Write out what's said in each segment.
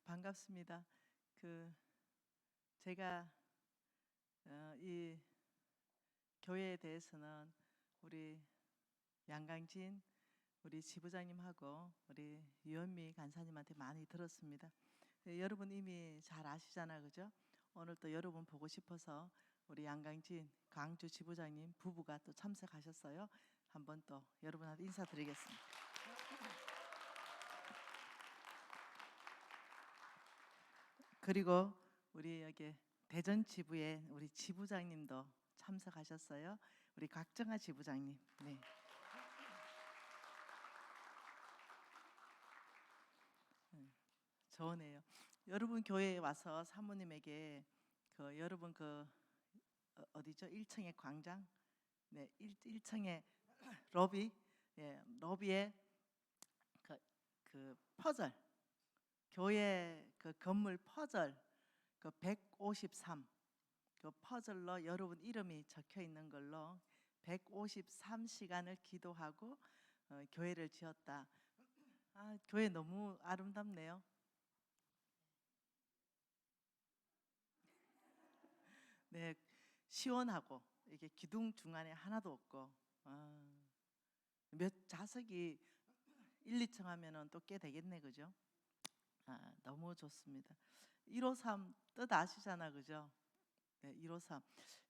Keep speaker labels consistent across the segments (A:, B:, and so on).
A: 반갑습니다. 제가 이 교회에 대해서는 우리 양강진 우리 지부장님하고 우리 유현미 간사님한테 많이 들었습니다. 여러분 이미 잘 아시잖아요, 그죠? 오늘 또 여러분 보고 싶어서 우리 양강진 광주 지부장님 부부가 또 참석하셨어요. 한번 또 여러분한테 인사드리겠습니다. 그리고 우리 여기 대전 지부에 우리 지부장님도 참석하셨어요. 우리 곽정아 지부장님. 네. 좋으네요. 여러분 교회에 와서 사모님에게 여러분 어디죠? 1층의 광장, 네, 1층의 로비, 예, 로비에 그 퍼즐, 교회 그 건물 퍼즐 153, 그 퍼즐로 여러분 이름이 적혀 있는 걸로 153시간을 기도하고 교회를 지었다. 아, 교회 너무 아름답네요. 네, 시원하고 이게 기둥 중간에 하나도 없고 몇 좌석이 1, 2층 하면은 또 꽤 되겠네, 그죠? 너무 좋습니다. 153 뜻 아시잖아, 그죠? 네, 153.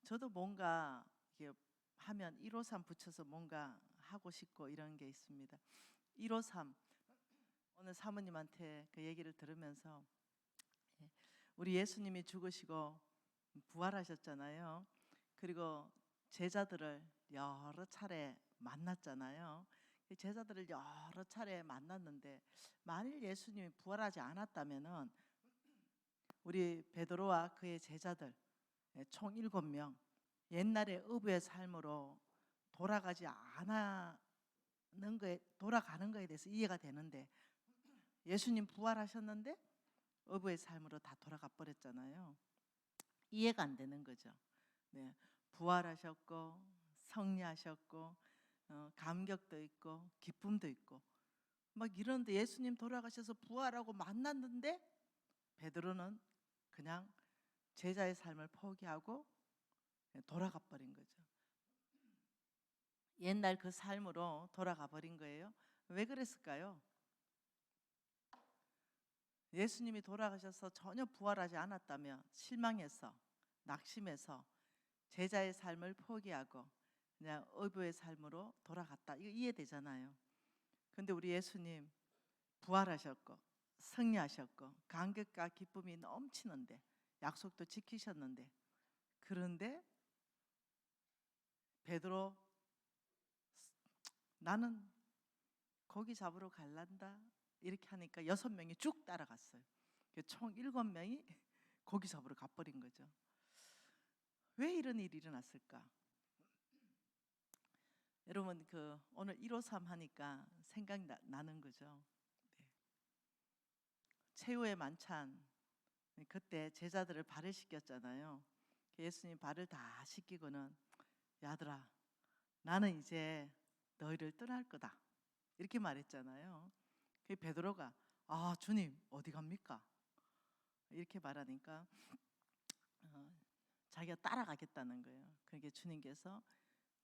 A: 저도 뭔가 이게 하면 153 붙여서 뭔가 하고 싶고 이런 게 있습니다. 153 오늘 사모님한테 그 얘기를 들으면서 우리 예수님이 죽으시고 부활하셨잖아요. 그리고 제자들을 여러 차례 만났잖아요. 제자들을 여러 차례 만났는데 만일 예수님이 부활하지 않았다면은 우리 베드로와 그의 제자들 총 7명 옛날의 어부의 삶으로 돌아가는 거에 대해서 이해가 되는데 예수님 부활하셨는데 어부의 삶으로 다 돌아가 버렸잖아요. 이해가 안 되는 거죠. 네, 부활하셨고 승리하셨고 감격도 있고 기쁨도 있고 막 이런데 예수님 돌아가셔서 부활하고 만났는데 베드로는 그냥 제자의 삶을 포기하고 돌아가 버린 거죠. 옛날 그 삶으로 돌아가 버린 거예요. 왜 그랬을까요? 예수님이 돌아가셔서 전혀 부활하지 않았다면 실망해서 낙심해서 제자의 삶을 포기하고 그냥 어부의 삶으로 돌아갔다. 이거 이해되잖아요. 근데 우리 예수님 부활하셨고 승리하셨고 감격과 기쁨이 넘치는데 약속도 지키셨는데 그런데 베드로 나는 고기 잡으러 갈란다 이렇게 하니까 6명이 쭉 따라갔어요. 총 7명이 고기 잡으러 가버린 거죠. 왜 이런 일이 일어났을까? 여러분 오늘 153 하니까 생각나는 거죠. 네. 최후의 만찬 그때 제자들을 발을 씻겼잖아요. 예수님 발을 다 씻기고는 야들아 나는 이제 너희를 떠날 거다 이렇게 말했잖아요. 그 베드로가 주님 어디 갑니까? 이렇게 말하니까 자기가 따라가겠다는 거예요. 그러니까 주님께서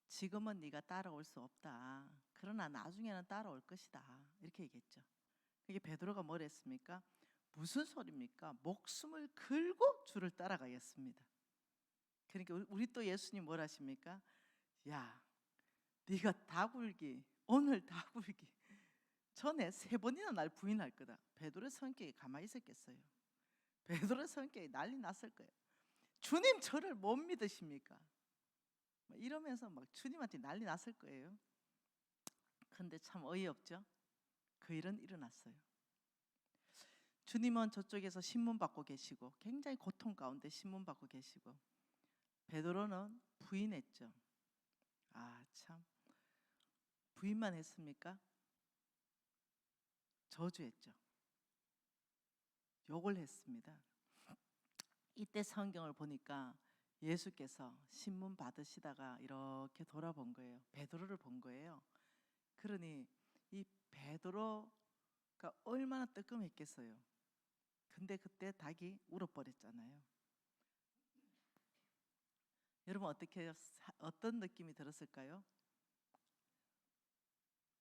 A: 지금은 네가 따라올 수 없다. 그러나 나중에는 따라올 것이다. 이렇게 얘기했죠. 그게 베드로가 뭘 했습니까? 무슨 소리입니까? 목숨을 걸고 주를 따라가겠습니다. 그러니까 우리 또 예수님 뭘 하십니까? 야, 네가 다굴기 오늘 다굴기 전에 3번이나 날 부인할 거다. 베드로의 성격이 가만히 있었겠어요? 베드로의 성격이 난리 났을 거예요. 주님 저를 못 믿으십니까? 이러면서 막 주님한테 난리 났을 거예요. 근데 참 어이없죠? 그 일은 일어났어요. 주님은 저쪽에서 신문 받고 계시고 굉장히 고통 가운데 신문 받고 계시고 베드로는 부인했죠. 참 부인만 했습니까? 저주했죠. 욕을 했습니다. 이때 성경을 보니까 예수께서 신문 받으시다가 이렇게 돌아본 거예요. 베드로를 본 거예요. 그러니 이 베드로가 얼마나 뜨끔했겠어요. 근데 그때 닭이 울어버렸잖아요. 여러분 어떤 느낌이 들었을까요?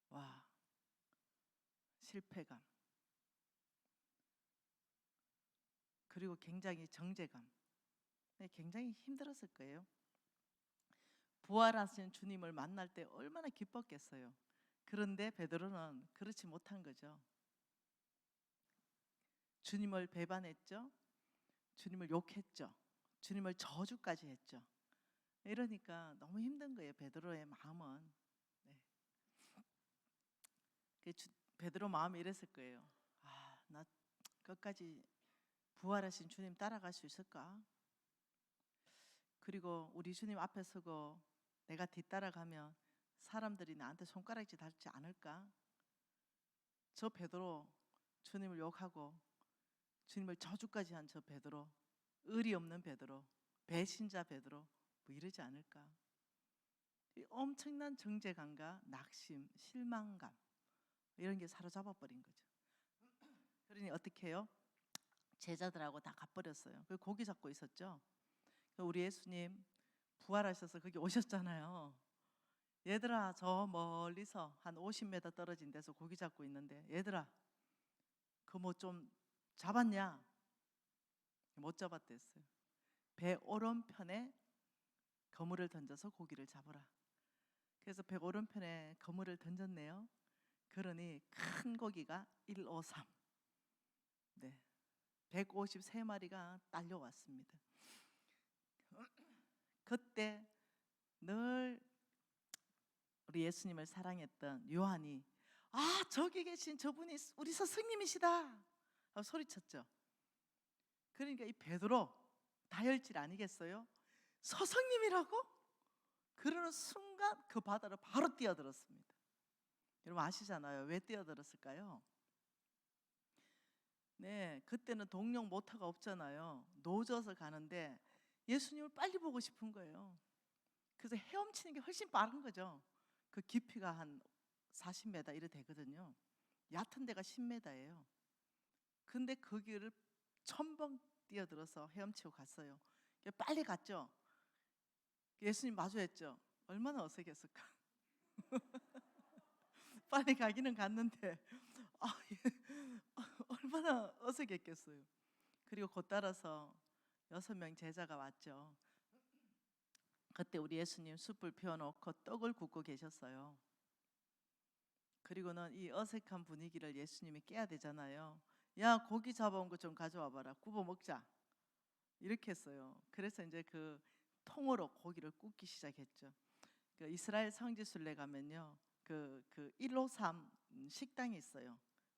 A: 와, 실패감. 그리고 굉장히 정죄감. 네, 굉장히 힘들었을 거예요. 부활하신 주님을 만날 때 얼마나 기뻤겠어요. 그런데 베드로는 그렇지 못한 거죠. 주님을 배반했죠. 주님을 욕했죠. 주님을 저주까지 했죠. 이러니까 너무 힘든 거예요. 베드로의 마음은. 네. 베드로 마음이 이랬을 거예요. 아, 나 끝까지 부활하신 주님 따라갈 수 있을까? 그리고 우리 주님 앞에 서고 내가 뒤따라가면 사람들이 나한테 손가락질 달지 않을까? 저 베드로 주님을 욕하고 주님을 저주까지 한 저 베드로, 의리 없는 베드로, 배신자 베드로 뭐 이러지 않을까? 이 엄청난 정죄감과 낙심, 실망감 이런 게 사로잡아 버린 거죠. 그러니 어떻게 해요? 제자들하고 다 가버렸어요. 그 고기 잡고 있었죠. 우리 예수님 부활하셔서 거기 오셨잖아요. 얘들아, 저 멀리서 한 50m 떨어진 데서 고기 잡고 있는데 얘들아, 그 뭐 좀 잡았냐? 못 잡았댔어요. 배 오른편에 그물을 던져서 고기를 잡으라. 그래서 배 오른편에 그물을 던졌네요. 그러니 큰 고기가 153. 네. 153마리가 딸려왔습니다. 그때 늘 우리 예수님을 사랑했던 요한이 아, 저기 계신 저분이 우리 스승님이시다 하고 소리쳤죠. 그러니까 이 베드로 다혈질 아니겠어요? 스승님이라고? 그러는 순간 그 바다로 바로 뛰어들었습니다. 여러분 아시잖아요. 왜 뛰어들었을까요? 네, 그때는 동력 모터가 없잖아요. 노져서 가는데 예수님을 빨리 보고 싶은 거예요. 그래서 헤엄치는 게 훨씬 빠른 거죠. 그 깊이가 한 40m 이래 되거든요. 얕은 데가 10m예요. 근데 그 길을 첨벙 뛰어들어서 헤엄치고 갔어요. 빨리 갔죠. 예수님 마주했죠. 얼마나 어색했을까. 빨리 가기는 갔는데 얼마나 어색했겠어요. 그리고 곧 따라서 6명 제자가 왔죠. 그때 우리 예수님 숯불 피워놓고 떡을 굽고 계셨어요. 그리고는 이 어색한 분위기를 예수님이 깨야 되잖아요. 야, 고기 잡아온 거 좀 가져와 봐라. 굽어 먹자. 이렇게 했어요. 그래서 이제 그 통으로 고기를 굽기 시작했죠. 그 이스라엘 성지순례 가면요, 그 153 식당이 있어요.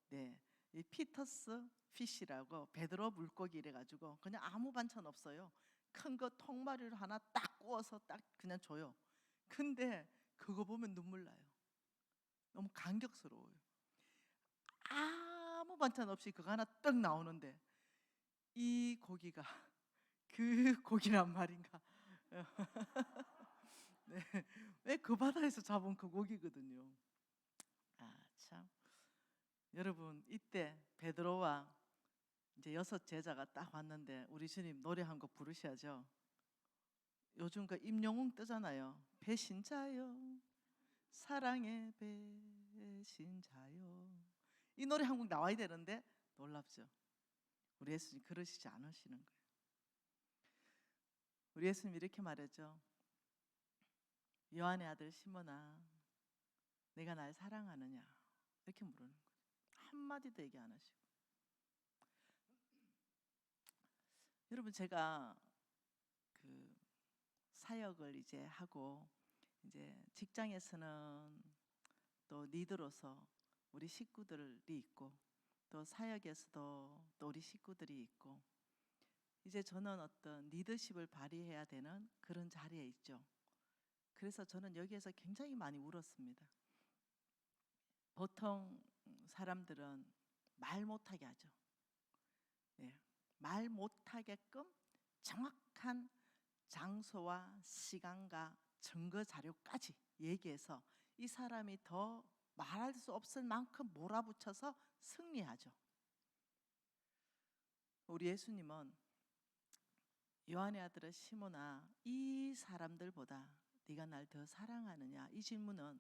A: 네, 이 피터스 피시라고 베드로 물고기 이래가지고 그냥 아무 반찬 없어요. 큰 거 통마리로 하나 딱 구워서 딱 그냥 줘요. 근데 그거 보면 눈물 나요. 너무 감격스러워요. 아무 반찬 없이 그거 하나 딱 나오는데 이 고기가 그 고기란 말인가? 네, 왜 그 바다에서 잡은 그 고기거든요. 아, 참. 여러분 이때 베드로와 이제 6 제자가 딱 왔는데 우리 주님 노래 한 곡 부르셔야죠. 요즘 그 임영웅 뜨잖아요. 배신자요, 사랑의 배신자요. 이 노래 한 곡 나와야 되는데 놀랍죠. 우리 예수님 그러시지 않으시는 거예요. 우리 예수님 이렇게 말했죠. 요한의 아들 시몬아, 내가 날 사랑하느냐? 이렇게 물으는 거예요. 한마디도 얘기 안 하시고. 여러분 제가 그 사역을 이제 하고 이제 직장에서는 또 리더로서 우리 식구들이 있고 또 사역에서도 또 우리 식구들이 있고 이제 저는 어떤 리더십을 발휘해야 되는 그런 자리에 있죠. 그래서 저는 여기에서 굉장히 많이 울었습니다. 보통 사람들은 말 못하게 하죠. 네, 말 못하게끔 정확한 장소와 시간과 증거 자료까지 얘기해서 이 사람이 더 말할 수 없을 만큼 몰아붙여서 승리하죠. 우리 예수님은 요한의 아들아 시몬아, 이 사람들보다 네가 날 더 사랑하느냐? 이 질문은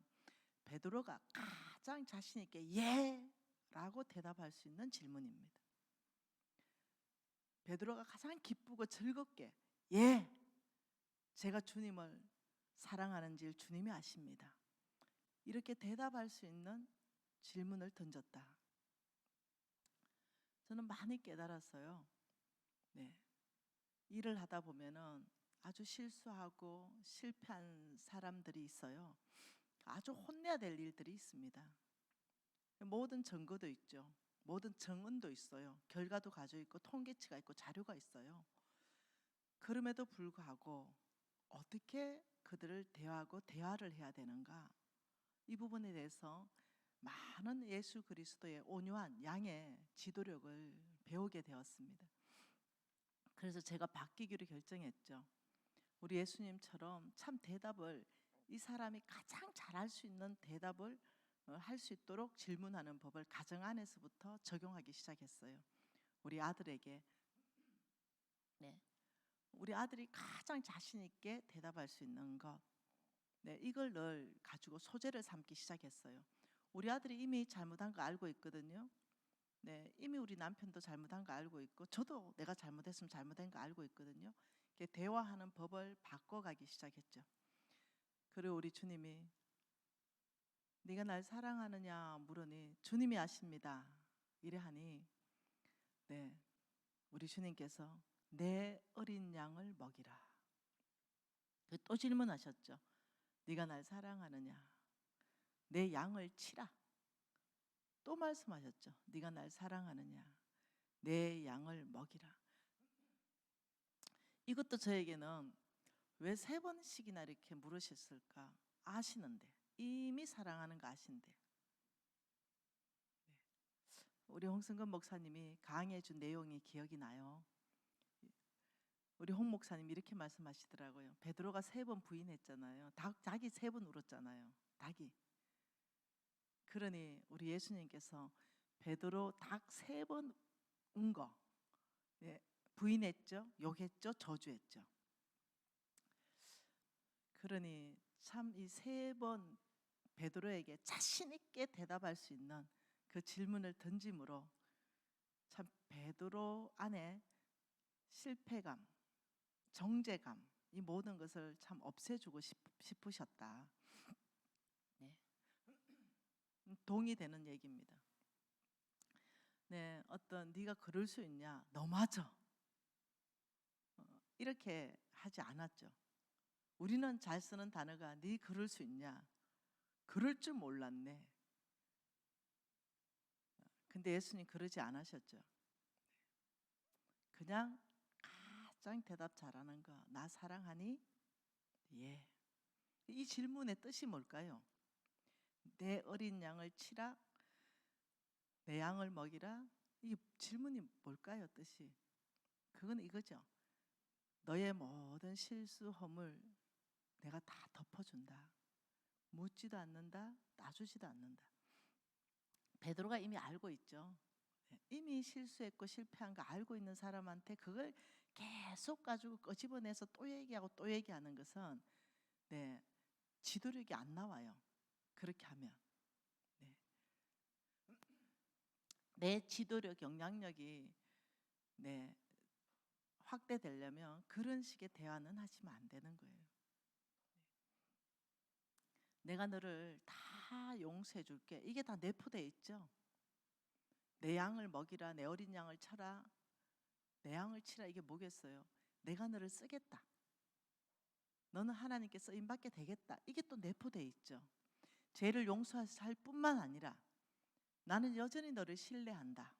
A: 베드로가 가장 자신 있게 예! 라고 대답할 수 있는 질문입니다. 베드로가 가장 기쁘고 즐겁게 예! 제가 주님을 사랑하는지를 주님이 아십니다. 이렇게 대답할 수 있는 질문을 던졌다. 저는 많이 깨달았어요. 네. 일을 하다 보면은 아주 실수하고 실패한 사람들이 있어요. 아주 혼내야 될 일들이 있습니다. 모든 증거도 있죠. 모든 증언도 있어요. 결과도 가지고 있고 통계치가 있고 자료가 있어요. 그럼에도 불구하고 어떻게 그들을 대하고 대화를 해야 되는가? 이 부분에 대해서 많은 예수 그리스도의 온유한 양의 지도력을 배우게 되었습니다. 그래서 제가 바뀌기로 결정했죠. 우리 예수님처럼 참 대답을 이 사람이 가장 잘할 수 있는 대답을 할 수 있도록 질문하는 법을 가정 안에서부터 적용하기 시작했어요. 우리 아들에게 네. 우리 아들이 가장 자신 있게 대답할 수 있는 것, 네, 이걸 늘 가지고 소재를 삼기 시작했어요. 우리 아들이 이미 잘못한 거 알고 있거든요. 네, 이미 우리 남편도 잘못한 거 알고 있고 저도 내가 잘못했으면 잘못한 거 알고 있거든요. 대화하는 법을 바꿔가기 시작했죠. 그리고 우리 주님이 네가 날 사랑하느냐 물으니 주님이 아십니다. 이래 하니 네, 우리 주님께서 내 어린 양을 먹이라. 또 질문하셨죠. 네가 날 사랑하느냐? 내 양을 치라. 또 말씀하셨죠. 네가 날 사랑하느냐? 내 양을 먹이라. 이것도 저에게는 왜 3번씩이나 이렇게 물으셨을까? 아시는데, 이미 사랑하는 거 아신데. 우리 홍승근 목사님이 강의해 준 내용이 기억이 나요. 우리 홍 목사님이 이렇게 말씀하시더라고요. 베드로가 3번 부인했잖아요. 닭이 3번 울었잖아요. 닭이. 그러니 우리 예수님께서 베드로 닭 3번 운 거, 예, 부인했죠, 욕했죠, 저주했죠. 그러니 참 이 3번 베드로에게 자신 있게 대답할 수 있는 그 질문을 던짐으로 참 베드로 안에 실패감, 정죄감, 이 모든 것을 참 없애주고 싶으셨다. 네. 동의되는 얘기입니다. 네, 어떤 네가 그럴 수 있냐? 너 맞아. 이렇게 하지 않았죠. 우리는 잘 쓰는 단어가 네 그럴 수 있냐? 그럴 줄 몰랐네. 근데 예수님 그러지 않으셨죠. 그냥 가장 대답 잘하는 거, 나 사랑하니? 예. 이 질문의 뜻이 뭘까요? 내 어린 양을 치라, 내 양을 먹이라. 이 질문이 뭘까요? 뜻이 그건 이거죠. 너의 모든 실수 허물 내가 다 덮어준다. 묻지도 않는다, 따주지도 않는다. 베드로가 이미 알고 있죠. 이미 실수했고 실패한 거 알고 있는 사람한테 그걸 계속 가지고 끄집어내서 또 얘기하고 또 얘기하는 것은 네, 지도력이 안 나와요. 그렇게 하면 네. 내 지도력, 영향력이 네, 확대되려면 그런 식의 대화는 하시면 안 되는 거예요. 내가 너를 다 용서해 줄게. 이게 다 내포되어 있죠. 내 양을 먹이라, 내 어린 양을 쳐라, 내 양을 치라. 이게 뭐겠어요? 내가 너를 쓰겠다. 너는 하나님께 쓰임받게 되겠다. 이게 또 내포되어 있죠. 죄를 용서할 뿐만 아니라 나는 여전히 너를 신뢰한다.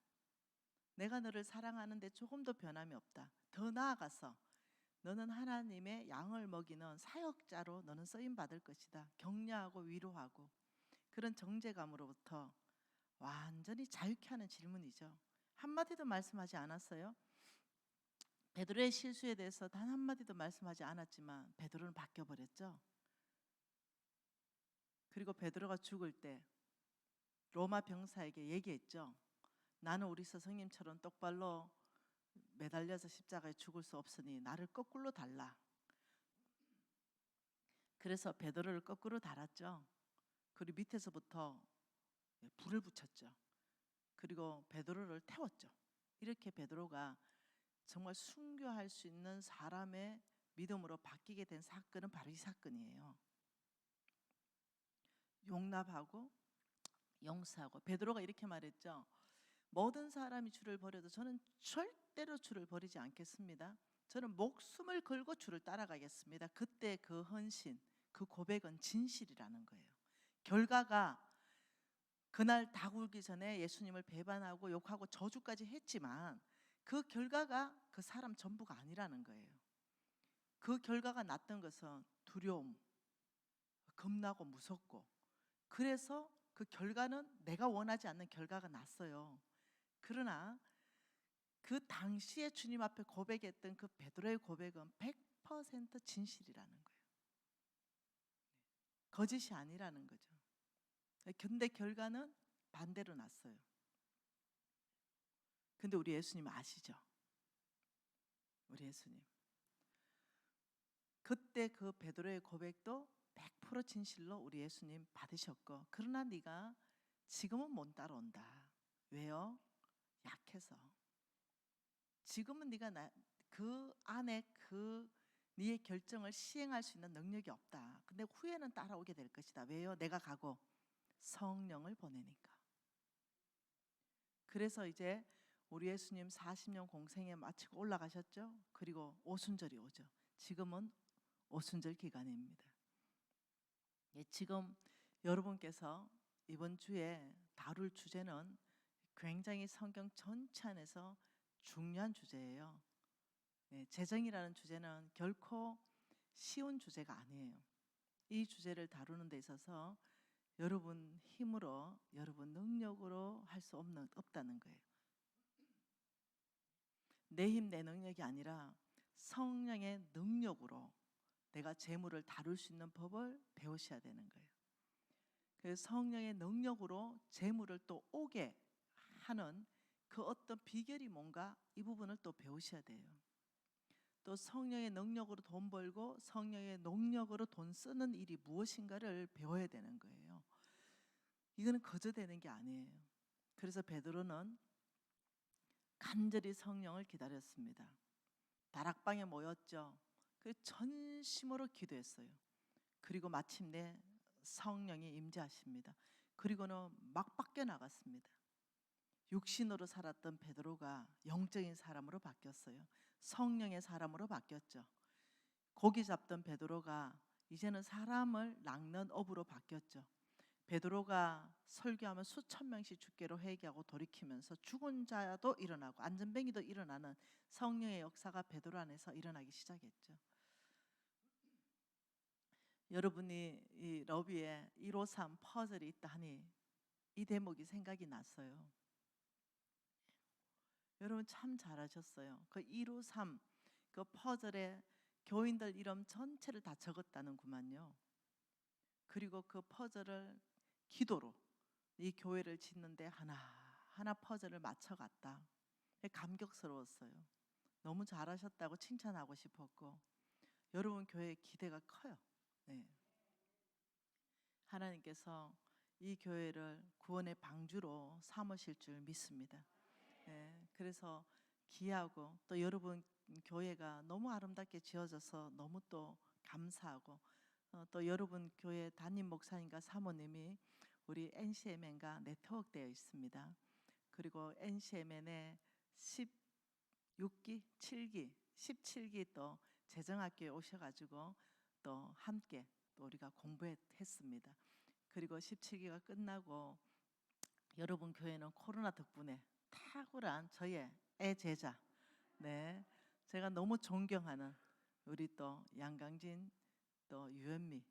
A: 내가 너를 사랑하는데 조금도 변함이 없다. 더 나아가서 너는 하나님의 양을 먹이는 사역자로 너는 쓰임받을 것이다. 격려하고 위로하고 그런 정죄감으로부터 완전히 자유케 하는 질문이죠. 한마디도 말씀하지 않았어요. 베드로의 실수에 대해서 단 한마디도 말씀하지 않았지만 베드로는 바뀌어버렸죠. 그리고 베드로가 죽을 때 로마 병사에게 얘기했죠. 나는 우리 스승님처럼 똑바로 매달려서 십자가에 죽을 수 없으니 나를 거꾸로 달라. 그래서 베드로를 거꾸로 달았죠. 그리고 밑에서부터 불을 붙였죠. 그리고 베드로를 태웠죠. 이렇게 베드로가 정말 순교할 수 있는 사람의 믿음으로 바뀌게 된 사건은 바로 이 사건이에요. 용납하고 용서하고. 베드로가 이렇게 말했죠. 모든 사람이 주를 버려도 저는 절대로 주를 버리지 않겠습니다. 저는 목숨을 걸고 주를 따라가겠습니다. 그때 그 헌신, 그 고백은 진실이라는 거예요. 결과가 그날 다 굴기 전에 예수님을 배반하고 욕하고 저주까지 했지만 그 결과가 그 사람 전부가 아니라는 거예요. 그 결과가 났던 것은 두려움, 겁나고 무섭고, 그래서 그 결과는 내가 원하지 않는 결과가 났어요. 그러나 그 당시에 주님 앞에 고백했던 그 베드로의 고백은 100% 진실이라는 거예요. 거짓이 아니라는 거죠. 근데 결과는 반대로 났어요. 근데 우리 예수님 아시죠? 우리 예수님 그때 그 베드로의 고백도 100% 진실로 우리 예수님 받으셨고, 그러나 네가 지금은 못 따라온다. 왜요? 약해서. 지금은 네가 그 안에 그 네의 결정을 시행할 수 있는 능력이 없다. 근데 후에는 따라오게 될 것이다. 왜요? 내가 가고 성령을 보내니까. 그래서 이제 우리 예수님 40년 공생에 마치고 올라가셨죠. 그리고 오순절이 오죠. 지금은 오순절 기간입니다. 지금 여러분께서 이번 주에 다룰 주제는 굉장히 성경 전체 안에서 중요한 주제예요. 재정이라는 주제는 결코 쉬운 주제가 아니에요. 이 주제를 다루는 데 있어서 여러분 힘으로, 여러분 능력으로 할 수 없다는 거예요. 내 힘, 내 능력이 아니라 성령의 능력으로 내가 재물을 다룰 수 있는 법을 배우셔야 되는 거예요. 그래서 성령의 능력으로 재물을 또 오게 하는 그 어떤 비결이 뭔가, 이 부분을 또 배우셔야 돼요. 또 성령의 능력으로 돈 벌고 성령의 능력으로 돈 쓰는 일이 무엇인가를 배워야 되는 거예요. 이거는 거저되는 게 아니에요. 그래서 베드로는 간절히 성령을 기다렸습니다. 다락방에 모였죠. 그 전심으로 기도했어요. 그리고 마침내 성령이 임재하십니다. 그리고는 막 밖에 나갔습니다. 육신으로 살았던 베드로가 영적인 사람으로 바뀌었어요. 성령의 사람으로 바뀌었죠. 고기 잡던 베드로가 이제는 사람을 낚는 어부로 바뀌었죠. 베드로가 설교하면 수천 명씩 주께로 회개하고 돌이키면서 죽은 자도 일어나고 안전뱅이도 일어나는 성령의 역사가 베드로 안에서 일어나기 시작했죠. 여러분이 이 러비에 153 퍼즐이 있다 하니 이 대목이 생각이 났어요. 여러분 참 잘하셨어요. 그 153 그 퍼즐에 교인들 이름 전체를 다 적었다는구만요. 그리고 그 퍼즐을 기도로 이 교회를 짓는데 하나하나 퍼즐을 맞춰갔다. 감격스러웠어요. 너무 잘하셨다고 칭찬하고 싶었고, 여러분 교회의 기대가 커요. 네. 하나님께서 이 교회를 구원의 방주로 삼으실 줄 믿습니다. 네. 그래서 기하고 또 여러분 교회가 너무 아름답게 지어져서 너무 또 감사하고, 또 여러분 교회 담임 목사님과 사모님이 우리 NCMN과 네트워크되어 있습니다. 그리고 NCMN의 16기, 7기, 17기 또 재정학교에 오셔가지고 또 함께 또 우리가 공부했습니다. 그리고 17기가 끝나고 여러분 교회는 코로나 덕분에 탁월한 저의 애제자, 네, 제가 너무 존경하는 우리 또 양강진 또 유현미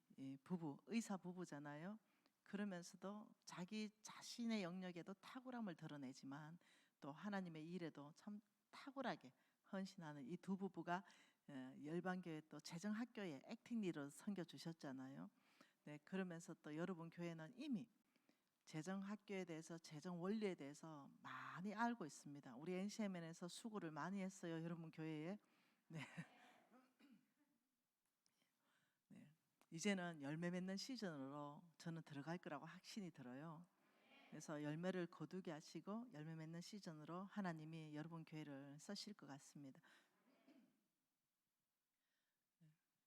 A: 부부, 의사 부부잖아요. 그러면서도 자기 자신의 영역에도 탁월함을 드러내지만 또 하나님의 일에도 참 탁월하게 헌신하는 이 두 부부가 열방교회 또 재정학교에 액팅 리더로 섬겨 주셨잖아요. 네, 그러면서 또 여러분 교회는 이미 재정 학교에 대해서, 재정 원리에 대해서 많이 알고 있습니다. 우리 NCMN에서 수고를 많이 했어요, 여러분 교회에. 네. 네. 이제는 열매 맺는 시즌으로 저는 들어갈 거라고 확신이 들어요. 그래서 열매를 거두게 하시고 열매 맺는 시즌으로 하나님이 여러분 교회를 쓰실 것 같습니다.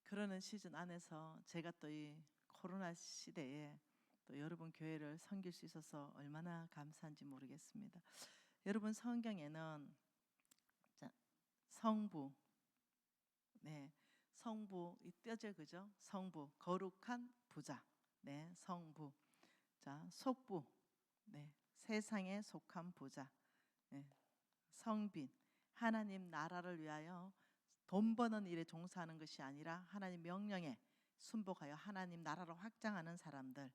A: 그러는 시즌 안에서 제가 또 이 코로나 시대에 또 여러분 교회를 섬길 수 있어서 얼마나 감사한지 모르겠습니다. 여러분 성경에는 성부, 네, 성부 이 떼져 그죠? 성부, 거룩한 부자, 네, 성부. 자, 속부, 네, 세상에 속한 부자, 네, 성빈, 하나님 나라를 위하여 돈 버는 일에 종사하는 것이 아니라 하나님 명령에 순복하여 하나님 나라를 확장하는 사람들,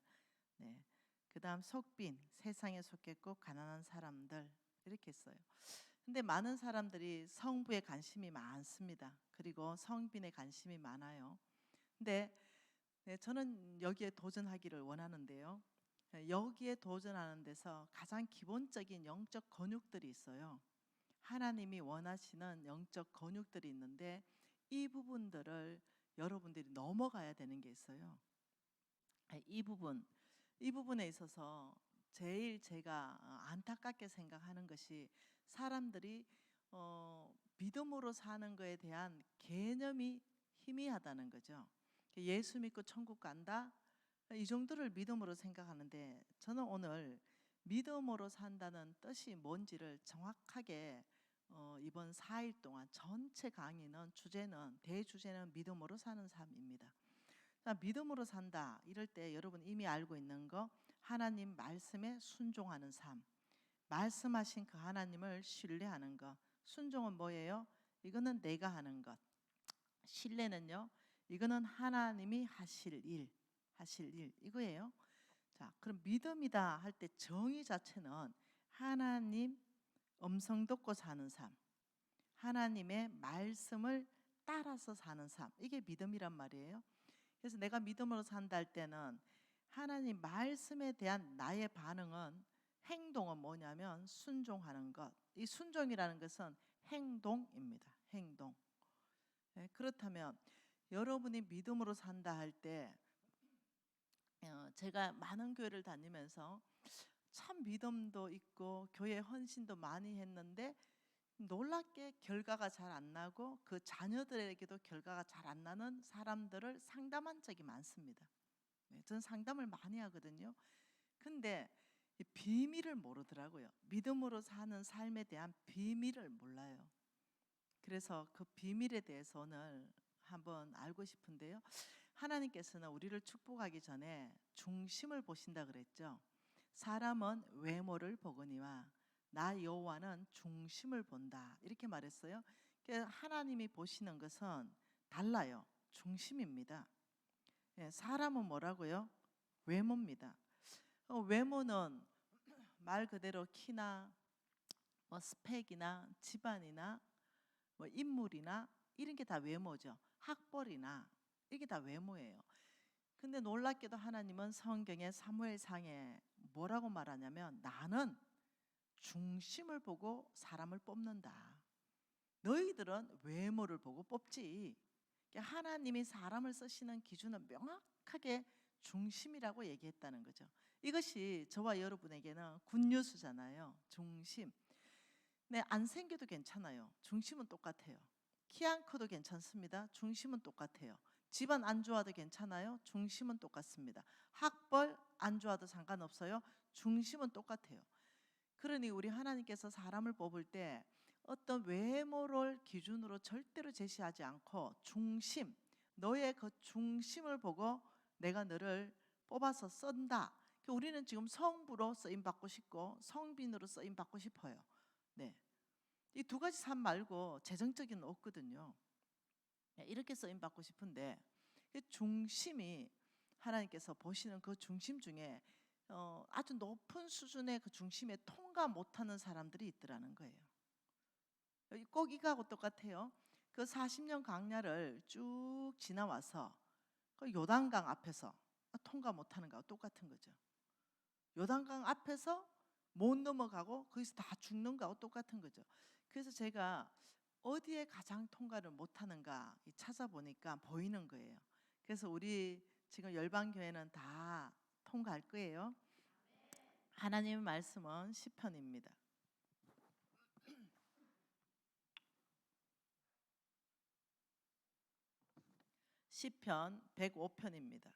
A: 네, 그다음 속빈, 세상에 속했고 가난한 사람들 이렇게 했어요. 근데 많은 사람들이 성부에 관심이 많습니다. 그리고 성빈에 관심이 많아요. 근데 네, 저는 여기에 도전하기를 원하는데요. 여기에 도전하는 데서 가장 기본적인 영적 권육들이 있어요. 하나님이 원하시는 영적 권육들이 있는데 이 부분들을 여러분들이 넘어가야 되는 게 있어요. 이 부분에 있어서 제일 제가 안타깝게 생각하는 것이 사람들이 믿음으로 사는 것에 대한 개념이 희미하다는 거죠. 예수 믿고 천국 간다, 이 정도를 믿음으로 생각하는데 저는 오늘 믿음으로 산다는 뜻이 뭔지를 정확하게 이번 4일 동안 전체 강의는 대주제는 믿음으로 사는 삶입니다. 믿음으로 산다 이럴 때 여러분 이미 알고 있는 거, 하나님 말씀에 순종하는 삶, 말씀하신 그 하나님을 신뢰하는 것. 순종은 뭐예요? 이거는 내가 하는 것. 신뢰는요, 이거는 하나님이 하실 일 이거예요. 자, 그럼 믿음이다 할 때 정의 자체는 하나님 음성 듣고 사는 삶, 하나님의 말씀을 따라서 사는 삶, 이게 믿음이란 말이에요. 그래서 내가 믿음으로 산다 할 때는 하나님 말씀에 대한 나의 반응은, 행동은 뭐냐면 순종하는 것. 이 순종이라는 것은 행동입니다. 행동. 네, 그렇다면 여러분이 믿음으로 산다 할 때 제가 많은 교회를 다니면서 참 믿음도 있고 교회 헌신도 많이 했는데 놀랍게 결과가 잘 안 나고 그 자녀들에게도 결과가 잘 안 나는 사람들을 상담한 적이 많습니다. 네, 저는 상담을 많이 하거든요. 근데 이 비밀을 모르더라고요. 믿음으로 사는 삶에 대한 비밀을 몰라요. 그래서 그 비밀에 대해서 오늘 한번 알고 싶은데요. 하나님께서는 우리를 축복하기 전에 중심을 보신다 그랬죠. 사람은 외모를 보거니와 나 여호와는 중심을 본다 이렇게 말했어요. 하나님이 보시는 것은 달라요. 중심입니다. 사람은 뭐라고요? 외모입니다. 외모는 말 그대로 키나 뭐 스펙이나 집안이나 뭐 인물이나 이런 게 다 외모죠. 학벌이나 이게 다 외모예요. 근데 놀랍게도 하나님은 성경의 사무엘상에 뭐라고 말하냐면 나는 중심을 보고 사람을 뽑는다. 너희들은 외모를 보고 뽑지. 하나님이 사람을 쓰시는 기준은 명확하게 중심이라고 얘기했다는 거죠. 이것이 저와 여러분에게는 굿뉴스잖아요. 중심. 네, 안 생겨도 괜찮아요. 중심은 똑같아요. 키 안 커도 괜찮습니다. 중심은 똑같아요. 집안 안 좋아도 괜찮아요. 중심은 똑같습니다. 학벌 안 좋아도 상관없어요. 중심은 똑같아요. 그러니 우리 하나님께서 사람을 뽑을 때 어떤 외모를 기준으로 절대로 제시하지 않고 중심, 너의 그 중심을 보고 내가 너를 뽑아서 쓴다. 우리는 지금 성부로 쓰임 받고 싶고 성빈으로 쓰임 받고 싶어요. 네, 이 두 가지 삶 말고 재정적인 없거든요. 이렇게 쓰임 받고 싶은데 중심이 하나님께서 보시는 그 중심 중에 아주 높은 수준의 그 중심에 통과 못하는 사람들이 있더라는 거예요. 꼭 이거하고 똑같아요. 그 40년 광야를 쭉 지나와서 그 요단강 앞에서 통과 못하는 거하고 똑같은 거죠. 요단강 앞에서 못 넘어가고 거기서 다 죽는 거하고 똑같은 거죠. 그래서 제가 어디에 가장 통과를 못하는가 찾아보니까 보이는 거예요. 그래서 우리 지금 열방교회는 다 통과할 거예요. 하나님의 말씀은 시편입니다. 시편 105편입니다.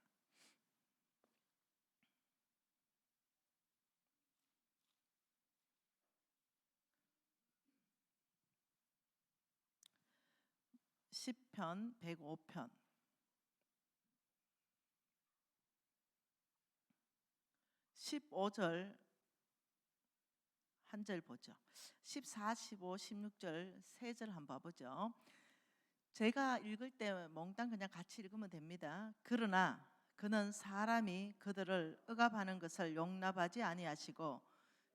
A: 시편 105편 15절 한 절 보죠. 14, 15, 16절 세 절 한번 봐보죠. 제가 읽을 때 몽땅 그냥 같이 읽으면 됩니다. 그러나 그는 사람이 그들을 억압하는 것을 용납하지 아니하시고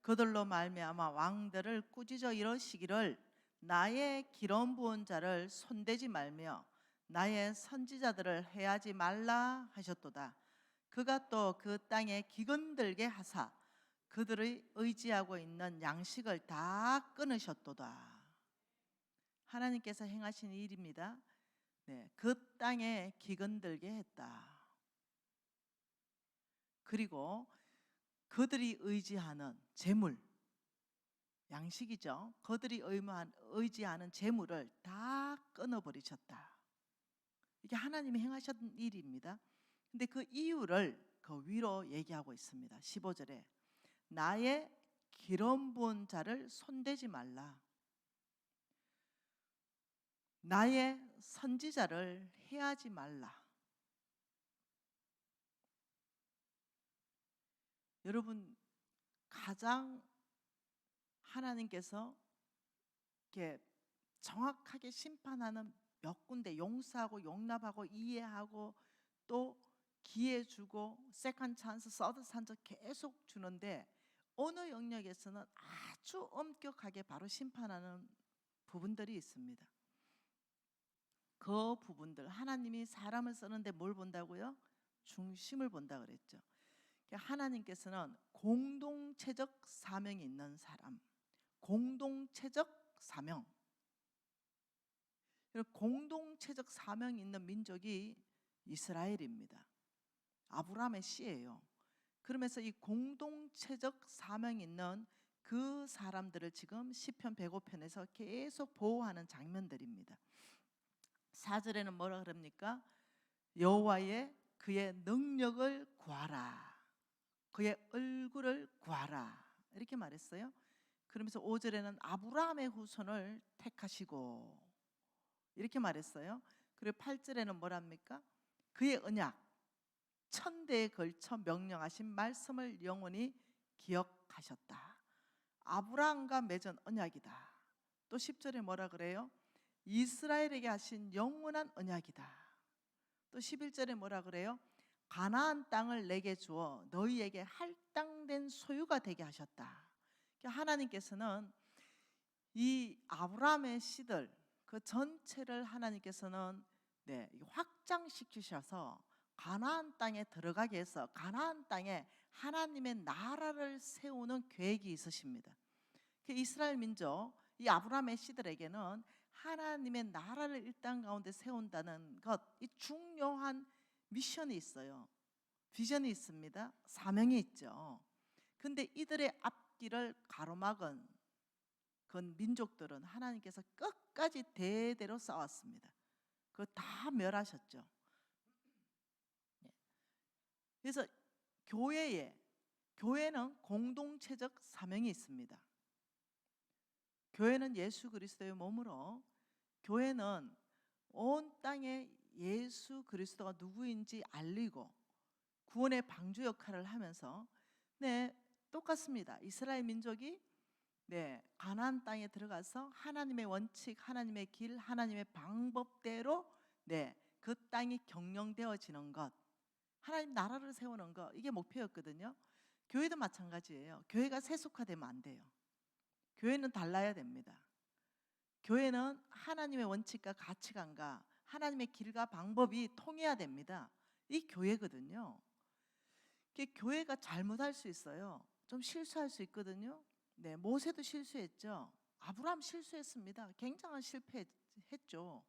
A: 그들로 말미암아 왕들을 꾸짖어 이러시기를 나의 기름 부은 자를 손대지 말며 나의 선지자들을 해하지 말라 하셨도다. 그가 또 그 땅에 기근들게 하사 그들의 의지하고 있는 양식을 다 끊으셨도다. 하나님께서 행하신 일입니다. 네, 그 땅에 기근들게 했다. 그리고 그들이 의지하는 재물, 양식이죠. 그들이 의지하는 재물을 다 끊어버리셨다. 이게 하나님이 행하신 일입니다. 근데 그 이유를 그 위로 얘기하고 있습니다. 15절에 나의 기름 부은 자를 손대지 말라. 나의 선지자를 해하지 말라. 여러분, 가장 하나님께서 이렇게 정확하게 심판하는 몇 군데 용서하고 용납하고 이해하고 또 기회 주고 세컨드 찬스, 서드 찬스 계속 주는데 어느 영역에서는 아주 엄격하게 바로 심판하는 부분들이 있습니다. 그 부분들, 하나님이 사람을 쓰는데 뭘 본다고요? 중심을 본다 그랬죠. 하나님께서는 공동체적 사명이 있는 사람, 공동체적 사명, 공동체적 사명이 있는 민족이 이스라엘입니다. 아브라함의 씨예요. 그러면서 이 공동체적 사명이 있는 그 사람들을 지금 시편 105편에서 계속 보호하는 장면들입니다. 4절에는 뭐라 그럽니까? 여호와의 그의 능력을 구하라, 그의 얼굴을 구하라, 이렇게 말했어요. 그러면서 5절에는 아브라함의 후손을 택하시고 이렇게 말했어요. 그리고 8절에는 뭐랍니까? 그의 언약, 천대에 걸쳐 명령하신 말씀을 영원히 기억하셨다. 아브라함과 맺은 언약이다. 또 10절에 뭐라 그래요? 이스라엘에게 하신 영원한 언약이다. 또 11절에 뭐라 그래요? 가나안 땅을 내게 주어 너희에게 할당된 소유가 되게 하셨다. 하나님께서는 이 아브라함의 씨들 그 전체를 하나님께서는 확장시키셔서 가나안 땅에 들어가게 해서 가나안 땅에 하나님의 나라를 세우는 계획이 있으십니다. 이스라엘 민족, 이 아브라함의 씨들에게는 하나님의 나라를 이 땅 가운데 세운다는 것, 이 중요한 미션이 있어요. 비전이 있습니다. 사명이 있죠. 근데 이들의 앞길을 가로막은 그 민족들은 하나님께서 끝까지 대대로 싸웠습니다. 그거 다 멸하셨죠. 그래서 교회는 공동체적 사명이 있습니다. 교회는 예수 그리스도의 몸으로, 교회는 온 땅에 예수 그리스도가 누구인지 알리고 구원의 방주 역할을 하면서 똑같습니다. 이스라엘 민족이 가나안 땅에 들어가서 하나님의 원칙, 하나님의 길, 하나님의 방법대로 그 땅이 경영되어지는 것, 하나님 나라를 세우는 것, 이게 목표였거든요. 교회도 마찬가지예요. 교회가 세속화되면 안 돼요. 교회는 달라야 됩니다. 교회는 하나님의 원칙과 가치관과 하나님의 길과 방법이 통해야 됩니다. 이 교회거든요. 교회가 잘못할 수 있어요. 좀 실수할 수 있거든요. 네, 모세도 실수했죠. 아브라함 실수했습니다. 굉장한 실패했죠.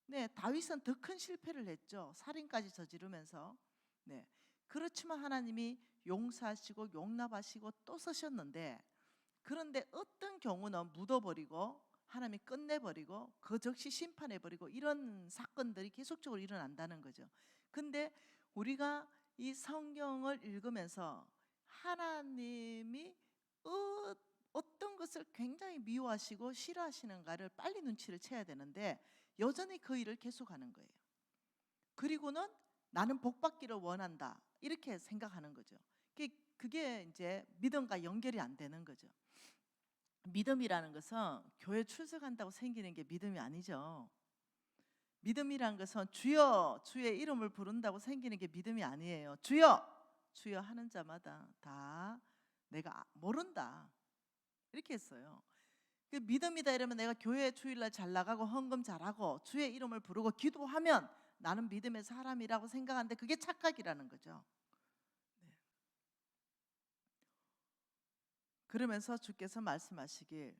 A: 네, 다윗은 더 큰 실패를 했죠. 살인까지 저지르면서. 네, 그렇지만 하나님이 용서하시고 용납하시고 또 쓰셨는데, 그런데 어떤 경우는 묻어버리고 하나님이 끝내버리고 그 즉시 심판해버리고 이런 사건들이 계속적으로 일어난다는 거죠. 근데 우리가 이 성경을 읽으면서 하나님이 어떤 것을 굉장히 미워하시고 싫어하시는가를 빨리 눈치를 채야 되는데 여전히 그 일을 계속하는 거예요. 그리고는 나는 복받기를 원한다 이렇게 생각하는 거죠. 그게 이제 믿음과 연결이 안 되는 거죠. 믿음이라는 것은 교회 출석한다고 생기는 게 믿음이 아니죠. 믿음이라는 것은 주여 주의 이름을 부른다고 생기는 게 믿음이 아니에요. 주여 주여 하는 자마다 다 내가 모른다 이렇게 했어요. 그 믿음이다 이러면 내가 교회 주일날 잘 나가고 헌금 잘하고 주의 이름을 부르고 기도하면 나는 믿음의 사람이라고 생각하는데 그게 착각이라는 거죠. 네. 그러면서 주께서 말씀하시길,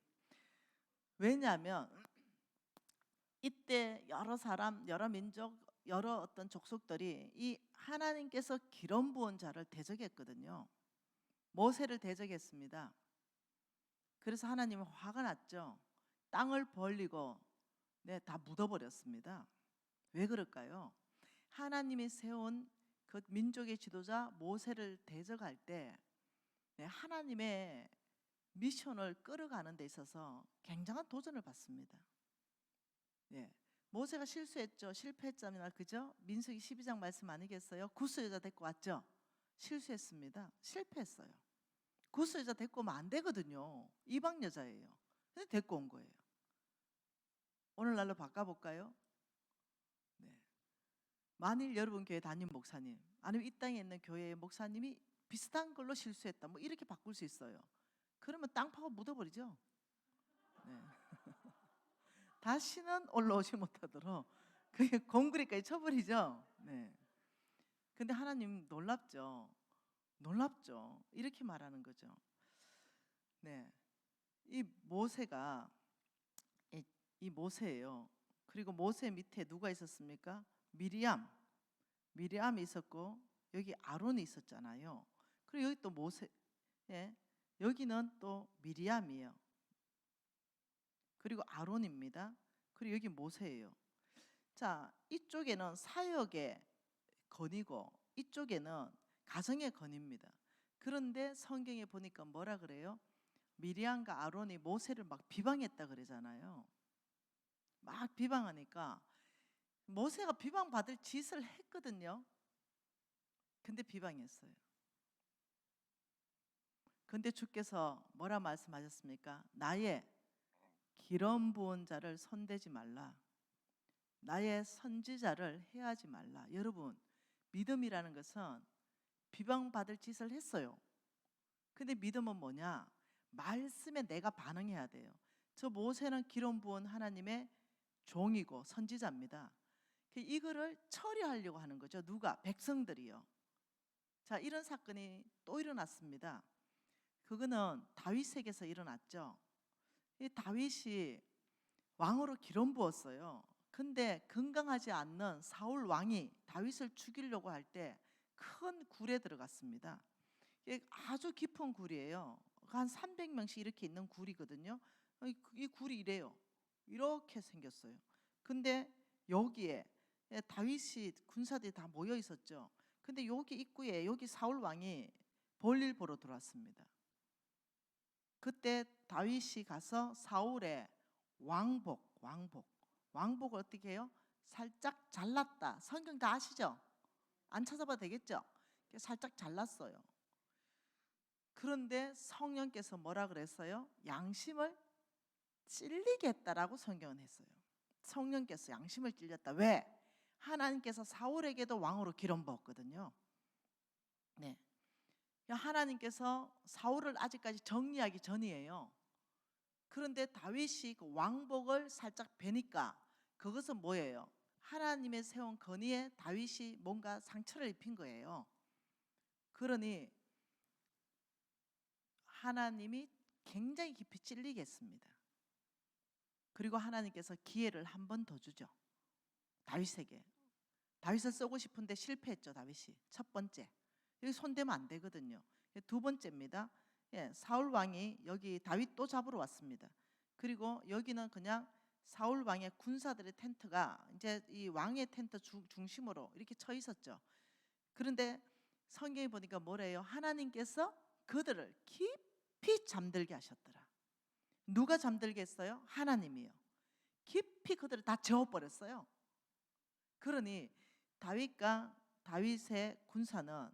A: 왜냐하면 이때 여러 사람, 여러 민족, 여러 어떤 족속들이 이 하나님께서 기름 부은 자를 대적했거든요. 모세를 대적했습니다. 그래서 하나님은 화가 났죠. 땅을 벌리고 다 묻어버렸습니다. 왜 그럴까요? 하나님이 세운 그 민족의 지도자 모세를 대적할 때 하나님의 미션을 끌어가는 데 있어서 굉장한 도전을 받습니다. 모세가 실수했죠. 실패했잖아요. 그죠? 민수기 12장 말씀 아니겠어요? 구스 여자 데리고 왔죠. 실수했습니다. 실패했어요. 구스 여자 데리고 오면 안 되거든요. 이방 여자예요. 근데 데리고 온 거예요. 오늘날로 바꿔볼까요? 네. 만일 여러분 교회 담임 목사님 아니면 이 땅에 있는 교회의 목사님이 비슷한 걸로 실수했다 뭐 이렇게 바꿀 수 있어요. 그러면 땅 파고 묻어버리죠. 네. 다시는 올라오지 못하도록 그게 공구리까지 쳐버리죠. 네. 근데 하나님 놀랍죠. 놀랍죠. 이렇게 말하는 거죠. 네. 이 모세가 이 모세예요. 그리고 모세 밑에 누가 있었습니까? 미리암이 있었고 여기 아론이 있었잖아요. 그리고 여기 또 모세, 여기는 또 미리암이에요. 그리고 아론입니다. 그리고 여기 모세예요. 자, 이쪽에는 사역의 건이고 이쪽에는 가정의 건입니다. 그런데 성경에 보니까 뭐라 그래요? 미리암과 아론이 모세를 막 비방했다 그러잖아요. 막 비방하니까 모세가 비방받을 짓을 했거든요. 근데 비방했어요. 근데 주께서 뭐라 말씀하셨습니까? 나의 기름 부은 자를 손대지 말라. 나의 선지자를 해하지 말라. 여러분, 믿음이라는 것은 비방받을 짓을 했어요. 근데 믿음은 뭐냐? 말씀에 내가 반응해야 돼요. 저 모세는 기름 부은 하나님의 종이고 선지자입니다. 이거를 처리하려고 하는 거죠. 누가? 백성들이요. 자, 이런 사건이 또 일어났습니다. 그거는 다윗에게서 일어났죠. 이 다윗이 왕으로 기름 부었어요. 근데 건강하지 않는 사울 왕이 다윗을 죽이려고 할 때 큰 굴에 들어갔습니다. 이게 아주 깊은 굴이에요. 한 300명씩 이렇게 있는 굴이거든요. 이 굴이 이래요. 이렇게 생겼어요. 근데 여기에 다윗이 군사들이 다 모여 있었죠. 근데 여기 입구에 여기 사울 왕이 볼일 보러 들어왔습니다. 그때 다윗이 가서 사울의 왕복을 어떻게 해요? 살짝 잘랐다. 성경 다 아시죠? 안 찾아봐도 되겠죠? 살짝 잘랐어요. 그런데 성령께서 뭐라 그랬어요? 양심을 찔리게 했다라고 성경은 했어요. 성령께서 양심을 찔렸다. 왜? 하나님께서 사울에게도 왕으로 기름 부었거든요. 네. 하나님께서 사울을 아직까지 정리하기 전이에요. 그런데 다윗이 그 왕복을 살짝 베니까 그것은 뭐예요? 하나님의 세운 건의에 다윗이 뭔가 상처를 입힌 거예요. 그러니 하나님이 굉장히 깊이 찔리겠습니다. 그리고 하나님께서 기회를 한 번 더 주죠. 다윗에게. 다윗을 쓰고 싶은데 실패했죠. 다윗이. 첫 번째. 여기 손대면 안 되거든요. 두 번째입니다. 사울 왕이 여기 다윗 또 잡으러 왔습니다. 그리고 여기는 그냥 사울 왕의 군사들의 텐트가 이제 이 왕의 텐트 중심으로 이렇게 쳐 있었죠. 그런데 성경에 보니까 뭐래요? 하나님께서 그들을 깊이 잠들게 하셨더라. 누가 잠들게 했어요? 하나님이요. 깊이 그들을 다 재워버렸어요. 그러니 다윗의 군사는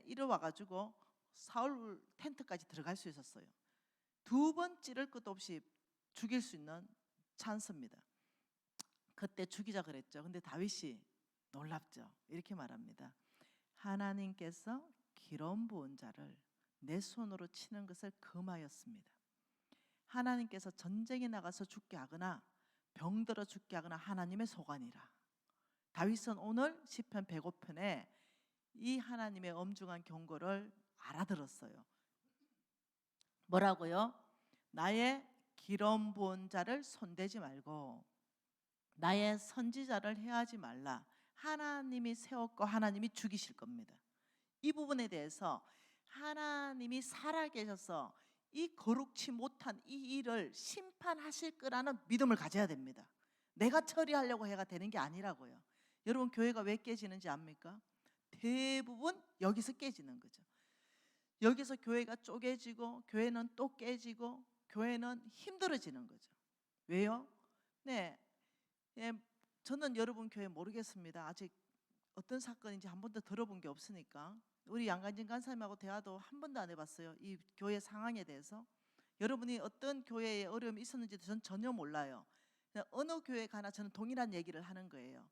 A: 이리와 가지고 사울 텐트까지 들어갈 수 있었어요. 두 번 찌를 것도 없이 죽일 수 있는 찬스입니다. 그때 죽이자 그랬죠. 근데 다윗이 놀랍죠. 이렇게 말합니다. 하나님께서 기름 부은 자를 내 손으로 치는 것을 금하였습니다. 하나님께서 전쟁에 나가서 죽게 하거나 병들어 죽게 하거나 하나님의 소관이라. 다윗은 오늘 시편 105편에 이 하나님의 엄중한 경고를 알아들었어요. 뭐라고요? 나의 기름 부은 자를 손대지 말고 나의 선지자를 해하지 말라. 하나님이 세웠고 하나님이 죽이실 겁니다. 이 부분에 대해서 하나님이 살아계셔서 이 거룩치 못한 이 일을 심판하실 거라는 믿음을 가져야 됩니다. 내가 처리하려고 해가 되는 게 아니라고요. 여러분 교회가 왜 깨지는지 압니까? 대부분 여기서 깨지는 거죠. 여기서 교회가 쪼개지고 교회는 또 깨지고 교회는 힘들어지는 거죠. 왜요? 저는 여러분 교회 모르겠습니다. 아직 어떤 사건인지 한 번도 들어본 게 없으니까. 우리 양간진 간사님하고 대화도 한 번도 안 해봤어요. 이 교회 상황에 대해서. 여러분이 어떤 교회에 어려움이 있었는지도 저는 전혀 몰라요. 어느 교회 가나 저는 동일한 얘기를 하는 거예요.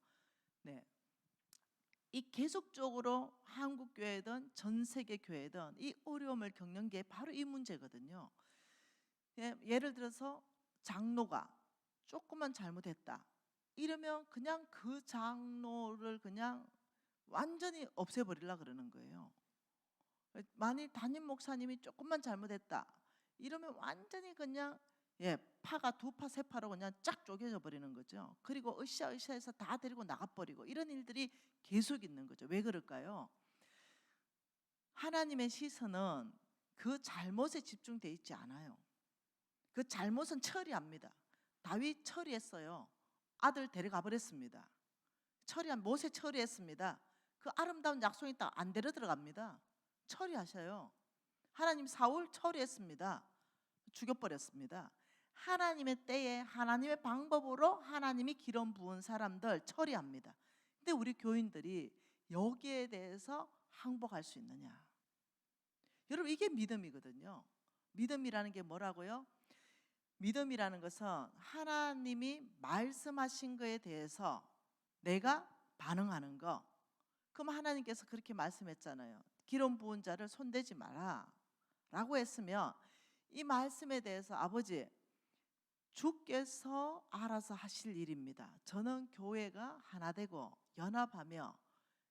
A: 이 계속적으로 한국 교회든 전 세계 교회든 이 어려움을 겪는 게 바로 이 문제거든요. 예를 들어서 장로가 조금만 잘못했다 이러면 그냥 그 장로를 그냥 완전히 없애버리려고 그러는 거예요. 만일 담임 목사님이 조금만 잘못했다 이러면 완전히 그냥 파가 두 파 세 파로 그냥 쫙 쪼개져 버리는 거죠. 그리고 으쌰으쌰해서 다 데리고 나가버리고 이런 일들이 계속 있는 거죠. 왜 그럴까요? 하나님의 시선은 그 잘못에 집중되어 있지 않아요. 그 잘못은 처리합니다. 다윗 처리했어요. 아들 데려가 버렸습니다. 모세 처리했습니다. 그 아름다운 약속이 딱 안 데려 들어갑니다. 처리하셔요. 하나님 사울 처리했습니다. 죽여버렸습니다. 하나님의 때에 하나님의 방법으로 하나님이 기름 부은 사람들 처리합니다. 근데 우리 교인들이 여기에 대해서 항복할 수 있느냐? 여러분 이게 믿음이거든요. 믿음이라는 게 뭐라고요? 믿음이라는 것은 하나님이 말씀하신 거에 대해서 내가 반응하는 거. 그럼 하나님께서 그렇게 말씀했잖아요. 기름 부은 자를 손대지 마라 라고 했으면 이 말씀에 대해서 아버지 주께서 알아서 하실 일입니다. 저는 교회가 하나 되고 연합하며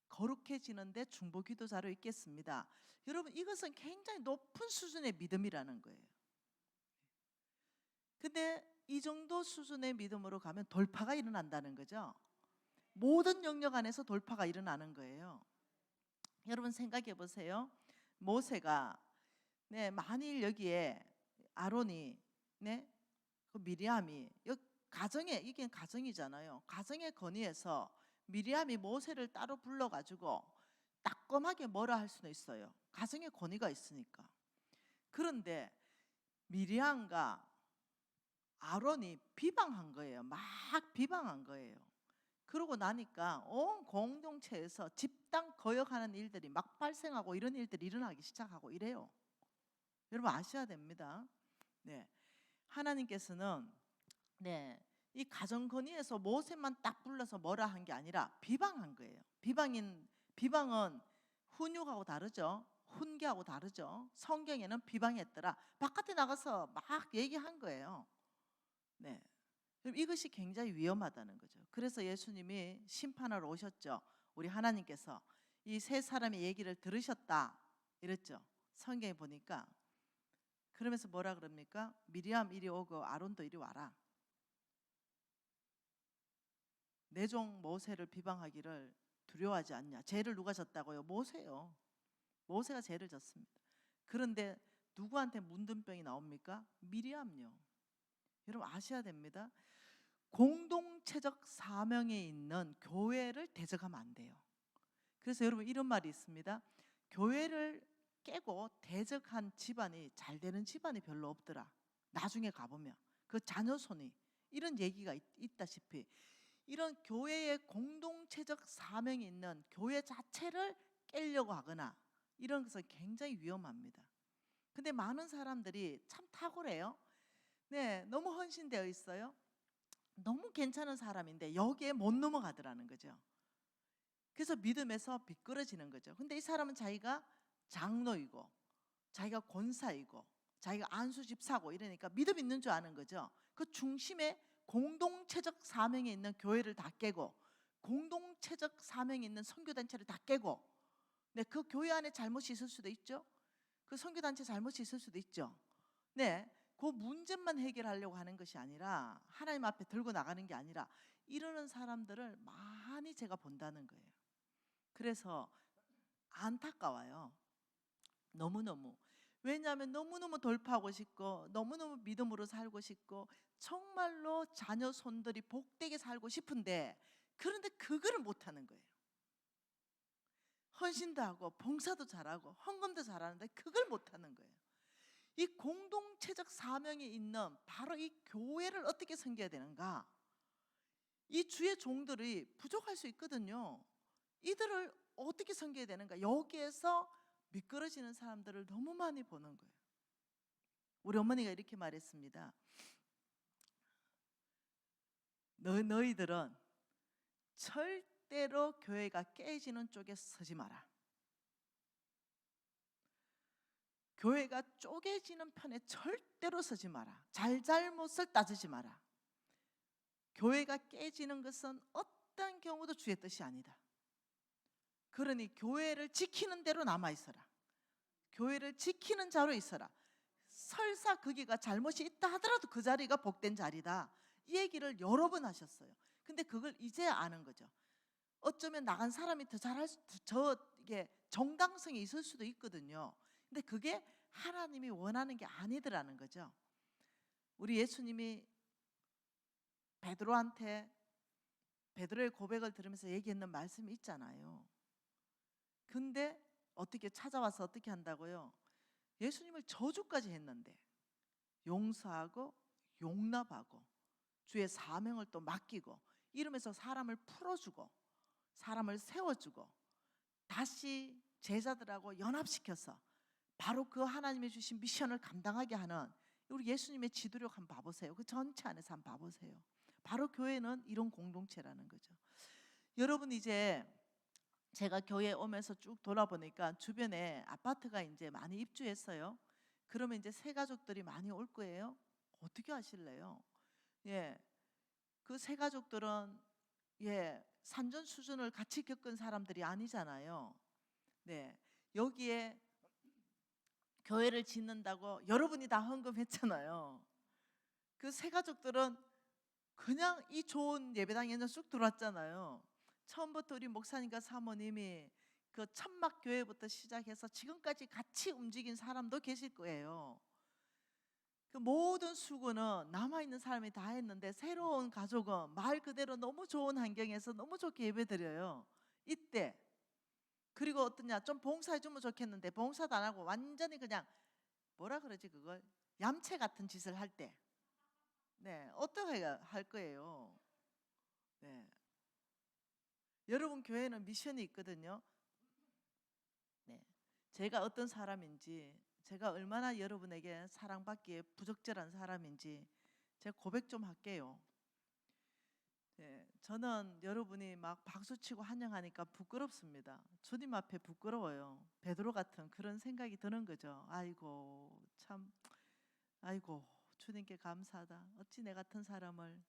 A: 거룩해지는데 중보기도자로 있겠습니다. 여러분 이것은 굉장히 높은 수준의 믿음이라는 거예요. 근데 이 정도 수준의 믿음으로 가면 돌파가 일어난다는 거죠. 모든 영역 안에서 돌파가 일어나는 거예요. 여러분 생각해 보세요. 모세가 만일 여기에 아론이 그 미리암이 가정에 이게 가정이잖아요. 가정의 건의에서 미리암이 모세를 따로 불러가지고 따끔하게 뭐라 할 수는 있어요. 가정의 권위가 있으니까. 그런데 미리암과 아론이 비방한 거예요. 막 비방한 거예요. 그러고 나니까 온 공동체에서 집단 거역하는 일들이 막 발생하고 이런 일들이 일어나기 시작하고 이래요. 여러분 아셔야 됩니다. 하나님께서는 이 가정 건의에서 모세만 딱 불러서 뭐라 한 게 아니라 비방한 거예요. 비방은 훈육하고 다르죠. 훈계하고 다르죠. 성경에는 비방했더라. 바깥에 나가서 막 얘기한 거예요. 이것이 굉장히 위험하다는 거죠. 그래서 예수님이 심판하러 오셨죠. 우리 하나님께서 이 세 사람의 얘기를 들으셨다 이랬죠. 성경에 보니까. 그러면서 뭐라 그럽니까? 미리암 이리 오고 아론도 이리 와라. 내 종 모세를 비방하기를 두려워하지 않냐. 죄를 누가 졌다고요? 모세요. 모세가 죄를 졌습니다. 그런데 누구한테 문둥병이 나옵니까? 미리암요. 여러분 아셔야 됩니다. 공동체적 사명에 있는 교회를 대적하면 안 돼요. 그래서 여러분 이런 말이 있습니다. 교회를 깨고 대적한 집안이 잘 되는 집안이 별로 없더라. 나중에 가보면 그 자녀손이 이런 얘기가 있다시피 이런 교회의 공동체적 사명이 있는 교회 자체를 깨려고 하거나 이런 것은 굉장히 위험합니다. 근데 많은 사람들이 참 탁월해요. 네, 너무 헌신되어 있어요. 너무 괜찮은 사람인데 여기에 못 넘어가더라는 거죠. 그래서 믿음에서 미끄러지는 거죠. 근데 이 사람은 자기가 장로이고 자기가 권사이고 자기가 안수집사고 이러니까 믿음 있는 줄 아는 거죠. 그 중심에 공동체적 사명에 있는 교회를 다 깨고 공동체적 사명에 있는 선교단체를 다 깨고 네, 그 교회 안에 잘못이 있을 수도 있죠. 그 선교단체 잘못이 있을 수도 있죠. 네, 그 문제만 해결하려고 하는 것이 아니라 하나님 앞에 들고 나가는 게 아니라 이러는 사람들을 많이 제가 본다는 거예요. 그래서 안타까워요. 너무너무. 왜냐하면 너무너무 돌파하고 싶고 너무너무 믿음으로 살고 싶고 정말로 자녀 손들이 복되게 살고 싶은데 그런데 그거를 못하는 거예요. 헌신도 하고 봉사도 잘하고 헌금도 잘하는데 그걸 못하는 거예요. 이 공동체적 사명이 있는 바로 이 교회를 어떻게 섬겨야 되는가? 이 주의 종들이 부족할 수 있거든요. 이들을 어떻게 섬겨야 되는가? 여기에서 미끄러지는 사람들을 너무 많이 보는 거예요. 우리 어머니가 이렇게 말했습니다. 너희들은 절대로 교회가 깨지는 쪽에 서지 마라. 교회가 쪼개지는 편에 절대로 서지 마라. 잘잘못을 따지지 마라. 교회가 깨지는 것은 어떤 경우도 주의 뜻이 아니다. 그러니 교회를 지키는 대로 남아 있어라. 교회를 지키는 자로 있어라. 설사 거기가 잘못이 있다 하더라도 그 자리가 복된 자리다. 이 얘기를 여러 번 하셨어요. 근데 그걸 이제 아는 거죠. 어쩌면 나간 사람이 더 잘할 이게 정당성이 있을 수도 있거든요. 근데 그게 하나님이 원하는 게 아니더라는 거죠. 우리 예수님이 베드로한테 베드로의 고백을 들으면서 얘기했는 말씀이 있잖아요. 근데 어떻게 찾아와서 어떻게 한다고요? 예수님을 저주까지 했는데 용서하고 용납하고 주의 사명을 또 맡기고 이러면서 사람을 풀어주고 사람을 세워주고 다시 제자들하고 연합시켜서 바로 그 하나님이 주신 미션을 감당하게 하는 우리 예수님의 지도력 한번 봐보세요. 그 전체 안에서 한번 봐보세요. 바로 교회는 이런 공동체라는 거죠. 여러분 이제 제가 교회 오면서 쭉 돌아보니까 주변에 아파트가 이제 많이 입주했어요. 그러면 이제 새 가족들이 많이 올 거예요. 어떻게 하실래요? 예, 그 새 가족들은 산전 수준을 같이 겪은 사람들이 아니잖아요. 네, 여기에 교회를 짓는다고 여러분이 다 헌금했잖아요. 그 새 가족들은 그냥 이 좋은 예배당에 쑥 들어왔잖아요. 처음부터 우리 목사님과 사모님이 그 천막 교회부터 시작해서 지금까지 같이 움직인 사람도 계실 거예요. 그 모든 수고는 남아있는 사람이 다 했는데 새로운 가족은 말 그대로 너무 좋은 환경에서 너무 좋게 예배드려요. 이때 그리고 어떠냐 좀 봉사해주면 좋겠는데 봉사도 안 하고 완전히 그냥 뭐라 그러지 그걸 얌체 같은 짓을 할 때 네, 어떻게 할 거예요? 네. 여러분 교회는 미션이 있거든요. 네. 제가 어떤 사람인지 제가 얼마나 여러분에게 사랑받기에 부적절한 사람인지 제가 고백 좀 할게요. 네, 저는 여러분이 막 박수치고 환영하니까 부끄럽습니다. 주님 앞에 부끄러워요. 베드로 같은 그런 생각이 드는 거죠. 아이고 참 아이고 주님께 감사하다. 어찌 내 같은 사람을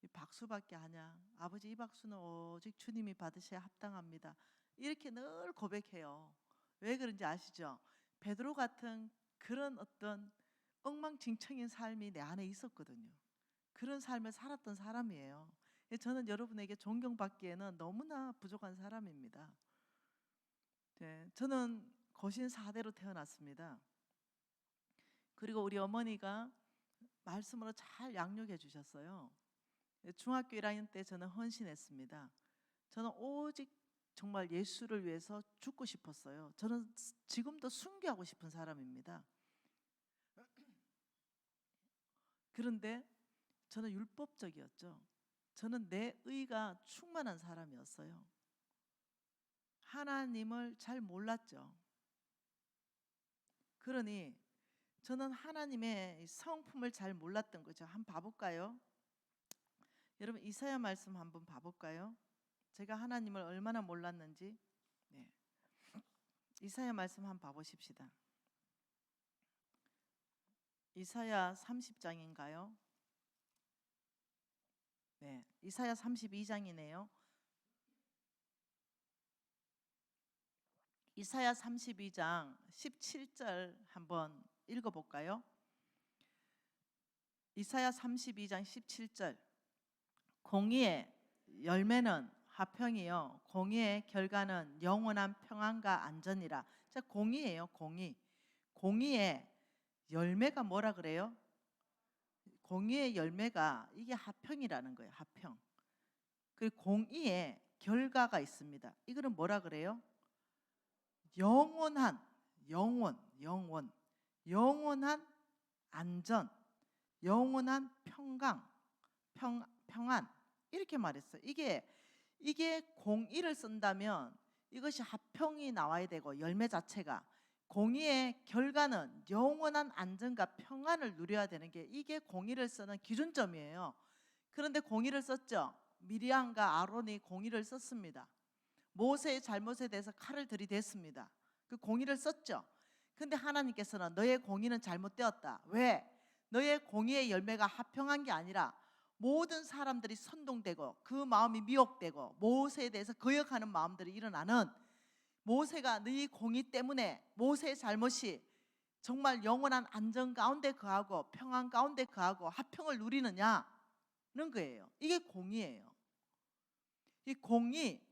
A: 이 박수받게 하냐. 아버지 이 박수는 오직 주님이 받으셔야 합당합니다. 이렇게 늘 고백해요. 왜 그런지 아시죠? 베드로 같은 그런 어떤 엉망진창인 삶이 내 안에 있었거든요. 그런 삶을 살았던 사람이에요. 저는 여러분에게 존경받기에는 너무나 부족한 사람입니다. 네, 저는 거신 4대로 태어났습니다. 그리고 우리 어머니가 말씀으로 잘 양육해 주셨어요. 중학교 1학년 때 저는 헌신했습니다. 저는 오직 정말 예수를 위해서 죽고 싶었어요. 저는 지금도 순교하고 싶은 사람입니다. 그런데 저는 율법적이었죠. 저는 내 의가 충만한 사람이었어요. 하나님을 잘 몰랐죠. 그러니 저는 하나님의 성품을 잘 몰랐던 거죠. 한번 봐볼까요? 여러분 이사야 말씀 한번 봐볼까요? 제가 하나님을 얼마나 몰랐는지. 네. 이사야 말씀 한번 봐보십시다. 이사야 30장인가요? 네, 이사야 32장이네요. 이사야 32장 17절 한번 읽어볼까요? 이사야 32장 17절. 공의의 열매는 화평이요 공의의 결과는 영원한 평안과 안전이라. 자, 공의예요. 공의. 공의의 열매가 뭐라 그래요? 공의의 열매가 이게 화평이라는 거예요. 화평. 그리고 공의의 결과가 있습니다. 이거는 뭐라 그래요? 영원한 영원한 안전, 영원한 평안 이렇게 말했어요. 이게 공의를 쓴다면 이것이 화평이 나와야 되고 열매 자체가 공의의 결과는 영원한 안전과 평안을 누려야 되는 게 이게 공의를 쓰는 기준점이에요. 그런데 공의를 썼죠. 미리암과 아론이 공의를 썼습니다. 모세의 잘못에 대해서 칼을 들이댔습니다. 그 공의를 썼죠. 근데 하나님께서는 너의 공의는 잘못되었다. 왜? 너의 공의의 열매가 화평한 게 아니라 모든 사람들이 선동되고 그 마음이 미혹되고 모세에 대해서 거역하는 마음들이 일어나는, 모세가 너희 공의 때문에 모세의 잘못이 정말 영원한 안전 가운데 거하고 평안 가운데 거하고 화평을 누리느냐는 거예요. 이게 공의예요. 이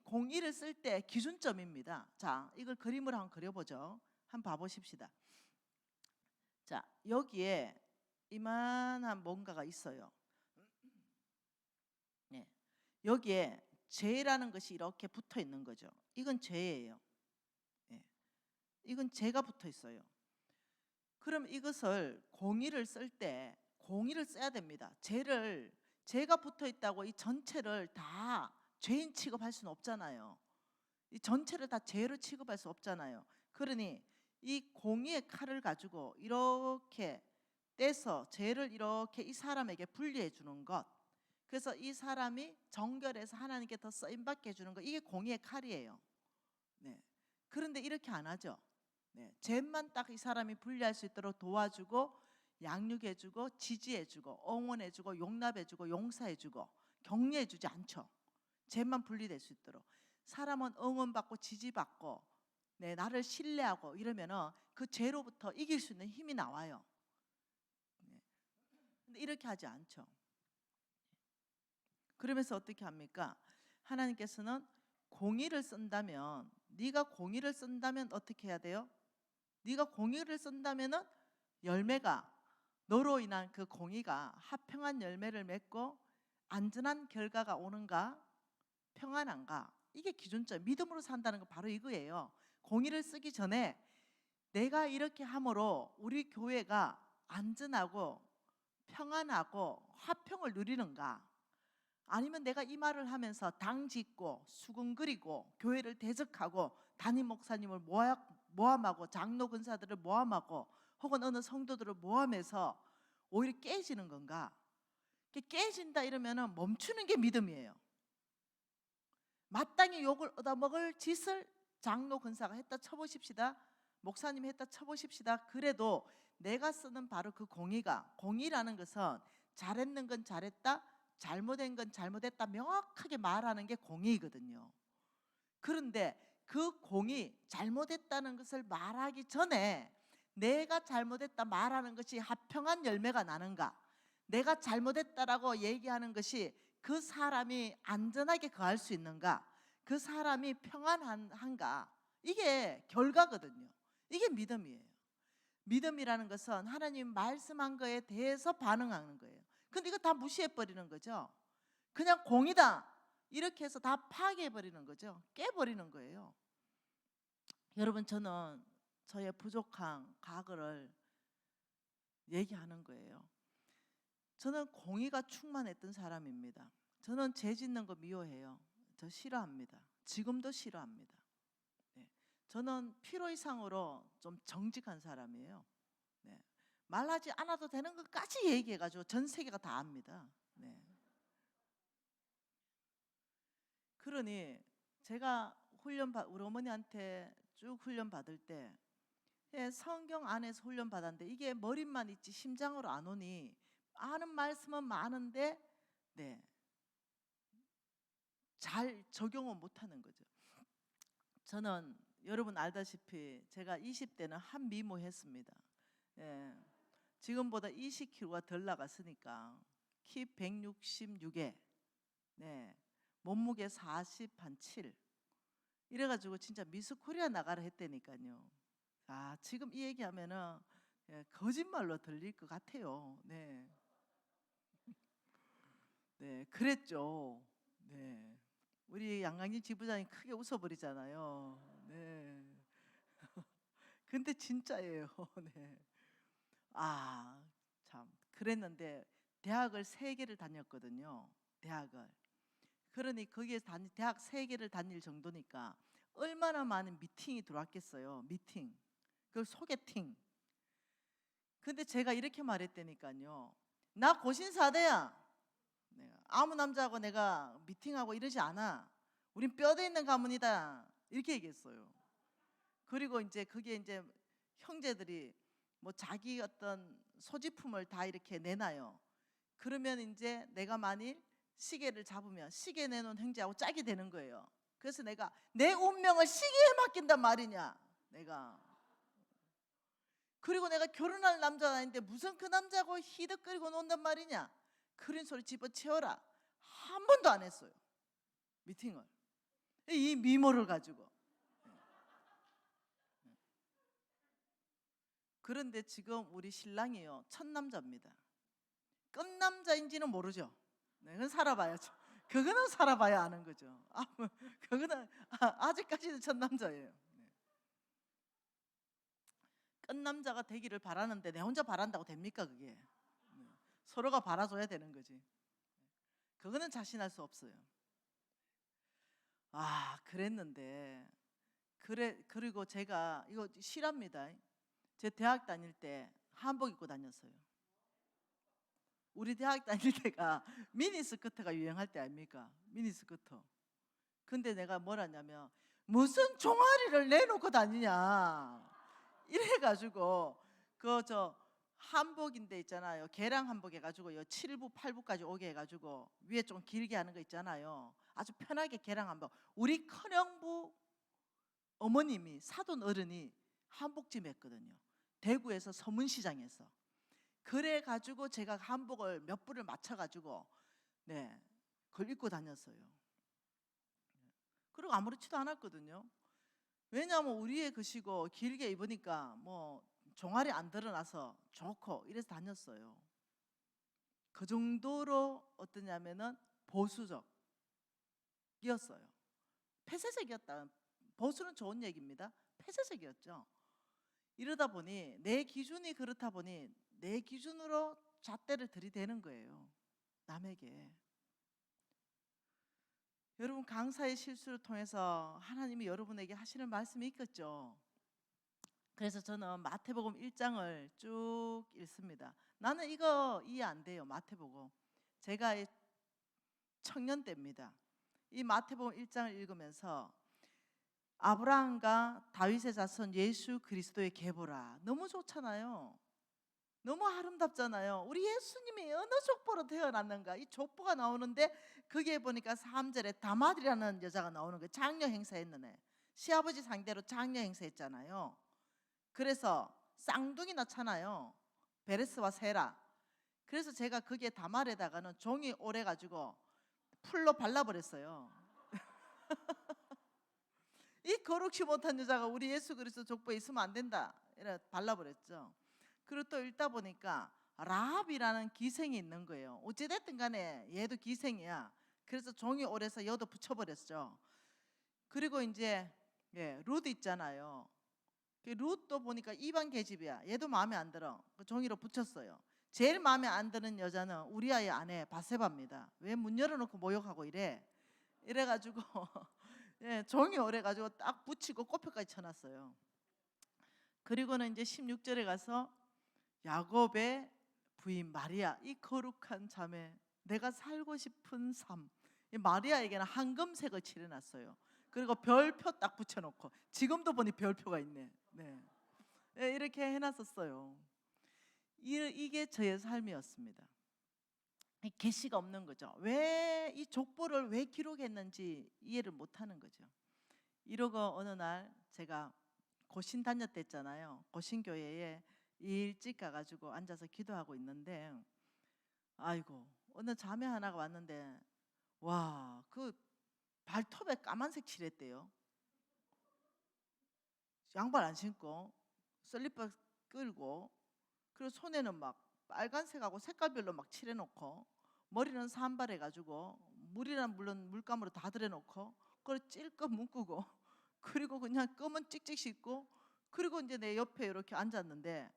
A: 공의를 쓸 때 기준점입니다. 자, 이걸 그림으로 한번 그려보죠. 한번 봐보십시다. 자, 여기에 이만한 뭔가가 있어요. 네, 여기에 죄라는 것이 이렇게 붙어 있는 거죠. 이건 죄예요. 네, 이건 죄가 붙어 있어요. 그럼 이것을 공의를 쓸 때 공의를 써야 됩니다. 죄가 붙어 있다고 이 전체를 다 죄인 취급할 수는 없잖아요. 이 전체를 다 죄로 취급할 수 없잖아요. 그러니 이 공의의 칼을 가지고 이렇게 떼서 죄를 이렇게 이 사람에게 분리해 주는 것, 그래서 이 사람이 정결해서 하나님께 더 쓰임받게 해주는 것, 이게 공의의 칼이에요. 네. 그런데 이렇게 안 하죠. 네. 죄만 딱 이 사람이 분리할 수 있도록 도와주고 양육해주고 지지해주고 응원해주고 용납해주고 용서해주고 격려해주지 않죠. 죄만 분리될 수 있도록. 사람은 응원받고 지지받고 나를 신뢰하고 이러면은 그 죄로부터 이길 수 있는 힘이 나와요. 근데 이렇게 하지 않죠. 그러면서 어떻게 합니까? 하나님께서는 공의를 쓴다면, 네가 공의를 쓴다면 어떻게 해야 돼요? 네가 공의를 쓴다면은 열매가, 너로 인한 그 공의가 화평한 열매를 맺고 안전한 결과가 오는가, 평안한가, 이게 기준점. 믿음으로 산다는 건 바로 이거예요. 공의를 쓰기 전에 내가 이렇게 함으로 우리 교회가 안전하고 평안하고 화평을 누리는가, 아니면 내가 이 말을 하면서 당 짓고 수근거리고 교회를 대적하고 담임 목사님을 모함하고 장로 근사들을 모함하고 혹은 어느 성도들을 모함해서 오히려 깨지는 건가? 깨진다 이러면 멈추는 게 믿음이에요. 마땅히 욕을 얻어먹을 짓을 장로 근사가 했다 쳐보십시다. 목사님이 했다 쳐보십시다. 그래도 내가 쓰는 바로 그 공의라는 것은 잘했는 건 잘했다, 잘못된 건 잘못했다 명확하게 말하는 게 공의거든요. 그런데 그 공이 잘못했다는 것을 말하기 전에 내가 잘못했다 말하는 것이 합평한 열매가 나는가, 내가 잘못했다라고 얘기하는 것이 그 사람이 안전하게 거할 수 있는가, 그 사람이 평안한가, 이게 결과거든요. 이게 믿음이에요. 믿음이라는 것은 하나님 말씀한 거에 대해서 반응하는 거예요. 근데 이거 다 무시해버리는 거죠. 그냥 공이다 이렇게 해서 다 파괴해버리는 거죠. 깨버리는 거예요. 여러분, 저는 저의 부족한 과거를 얘기하는 거예요. 저는 공의가 충만했던 사람입니다. 저는 죄 짓는 거 미워해요. 저 싫어합니다. 지금도 싫어합니다. 네. 저는 필요 이상으로 좀 정직한 사람이에요. 네. 말하지 않아도 되는 것까지 얘기해가지고 전 세계가 다 압니다. 네. 그러니 제가 우리 어머니한테 쭉 훈련 받을 때 성경 안에서 훈련 받았는데 이게 머리만 있지 심장으로 안 오니 아는 말씀은 많은데 잘 적용을 못하는 거죠. 저는 여러분 알다시피 제가 20대는 한미모했습니다. 지금보다 20kg가 덜 나갔으니까 키 166에 몸무게 40.7 이래가지고 진짜 미스 코리아 나가라 했다니까요. 지금 이 얘기하면은 거짓말로 들릴 것 같아요. 네, 그랬죠. 네, 우리 양강진 지부장이 크게 웃어버리잖아요. 네, 근데 진짜예요. 네, 참 그랬는데 대학을 3개를 다녔거든요. 대학을. 그러니 거기에 대학 3개를 다닐 정도니까 얼마나 많은 미팅이 들어왔겠어요. 미팅, 그 소개팅. 근데 제가 이렇게 말했다니까요. 나 고신사대야. 아무 남자하고 내가 미팅하고 이러지 않아. 우린 뼈대 있는 가문이다. 이렇게 얘기했어요. 그리고 이제 그게 이제 형제들이 뭐 자기 어떤 소지품을 다 이렇게 내놔요. 그러면 이제 내가 만일 시계를 잡으면 시계 내놓은 형제하고 짝이 되는 거예요. 그래서 내가 내 운명을 시계에 맡긴단 말이냐, 내가. 그리고 내가 결혼할 남자가 아닌데 무슨 그 남자하고 희덕거리고 논단 말이냐, 그런 소리 집어치워라. 한 번도 안 했어요. 미팅을. 이 미모를 가지고. 그런데 지금 우리 신랑이요, 첫 남자입니다. 끝남자인지는 모르죠. 그건 살아봐야죠. 그거는 살아봐야 아는 거죠. 그거는 아직까지는 첫 남자예요. 끝남자가 되기를 바라는데 내 혼자 바란다고 됩니까 그게? 서로가 바라줘야 되는 거지. 그거는 자신할 수 없어요. 그랬는데 그리고 제가 이거 실합니다. 제 대학 다닐 때 한복 입고 다녔어요. 우리 대학 다닐 때가 미니스커트가 유행할 때 아닙니까? 미니스커트. 근데 내가 뭐라냐면 무슨 종아리를 내놓고 다니냐 이래가지고 한복인데 있잖아요. 개량 한복 해가지고 7부 8부까지 오게 해가지고 위에 좀 길게 하는 거 있잖아요. 아주 편하게 개량 한복. 우리 큰형부 어머님이 사돈 어른이 한복집 했거든요. 대구에서 서문시장에서. 그래가지고 제가 한복을 몇 부를 맞춰가지고 그걸 입고 다녔어요. 그리고 아무렇지도 않았거든요. 왜냐하면 우리의 것이고 길게 입으니까 뭐 종아리 안 드러나서 좋고 이래서 다녔어요. 그 정도로 어떠냐면은 보수적이었어요. 폐쇄적이었다. 보수는 좋은 얘기입니다. 폐쇄적이었죠. 이러다 보니 내 기준이 그렇다 보니 내 기준으로 잣대를 들이대는 거예요. 남에게. 여러분, 강사의 실수를 통해서 하나님이 여러분에게 하시는 말씀이 있겠죠. 그래서 저는 마태복음 1장을 쭉 읽습니다. 나는 이거 이해 안 돼요. 마태복음. 제가 청년 때입니다. 이 마태복음 1장을 읽으면서 아브라함과 다윗의 자손 예수 그리스도의 계보라. 너무 좋잖아요. 너무 아름답잖아요. 우리 예수님이 어느 족보로 태어났는가, 이 족보가 나오는데 거기에 보니까 3절에 다말이라는 여자가 나오는 거예요. 장녀 행사했는 애. 시아버지 상대로 장려 행세했잖아요. 그래서 쌍둥이 낳잖아요. 베레스와 세라. 그래서 제가 거기에 다말에다가는 종이 오래 가지고 풀로 발라버렸어요. 이 거룩히 못한 여자가 우리 예수 그리스도 족보에 있으면 안 된다. 이래 발라버렸죠. 그리고 또 읽다 보니까 라합이라는 기생이 있는 거예요. 어찌됐든 간에 얘도 기생이야. 그래서 종이 오래서 여도 붙여버렸죠. 그리고 이제 룻 있잖아요. 룻도 보니까 이방 계집이야. 얘도 마음에 안 들어. 그 종이로 붙였어요. 제일 마음에 안 드는 여자는 우리아의 아내 바세바입니다. 왜 문 열어놓고 모욕하고 이래가지고 종이 오래가지고 딱 붙이고 꼬표까지 쳐놨어요. 그리고는 이제 16절에 가서 야곱의 부인 마리아, 이 거룩한 자매, 내가 살고 싶은 삶, 이 마리아에게는 황금색을 칠해놨어요. 그리고 별표 딱 붙여놓고, 지금도 보니 별표가 있네. 네, 이렇게 해놨었어요. 이게 저의 삶이었습니다. 계시가 없는 거죠. 왜 이 족보를 왜 기록했는지 이해를 못하는 거죠. 이러고 어느 날 제가 고신 다녔댔잖아요. 고신교회에 일찍 가가지고 앉아서 기도하고 있는데, 아이고 어느 자매 하나가 왔는데, 와, 그 발톱에 까만색 칠했대요. 양발 안 신고 슬리퍼 끌고, 그리고 손에는 막 빨간색하고 색깔별로 막 칠해놓고, 머리는 산발해가지고 물이란 물론 물감으로 다 들여놓고, 그걸 찔끔 묶고, 그리고 그냥 껌은 찍찍 씻고, 그리고 이제 내 옆에 이렇게 앉았는데,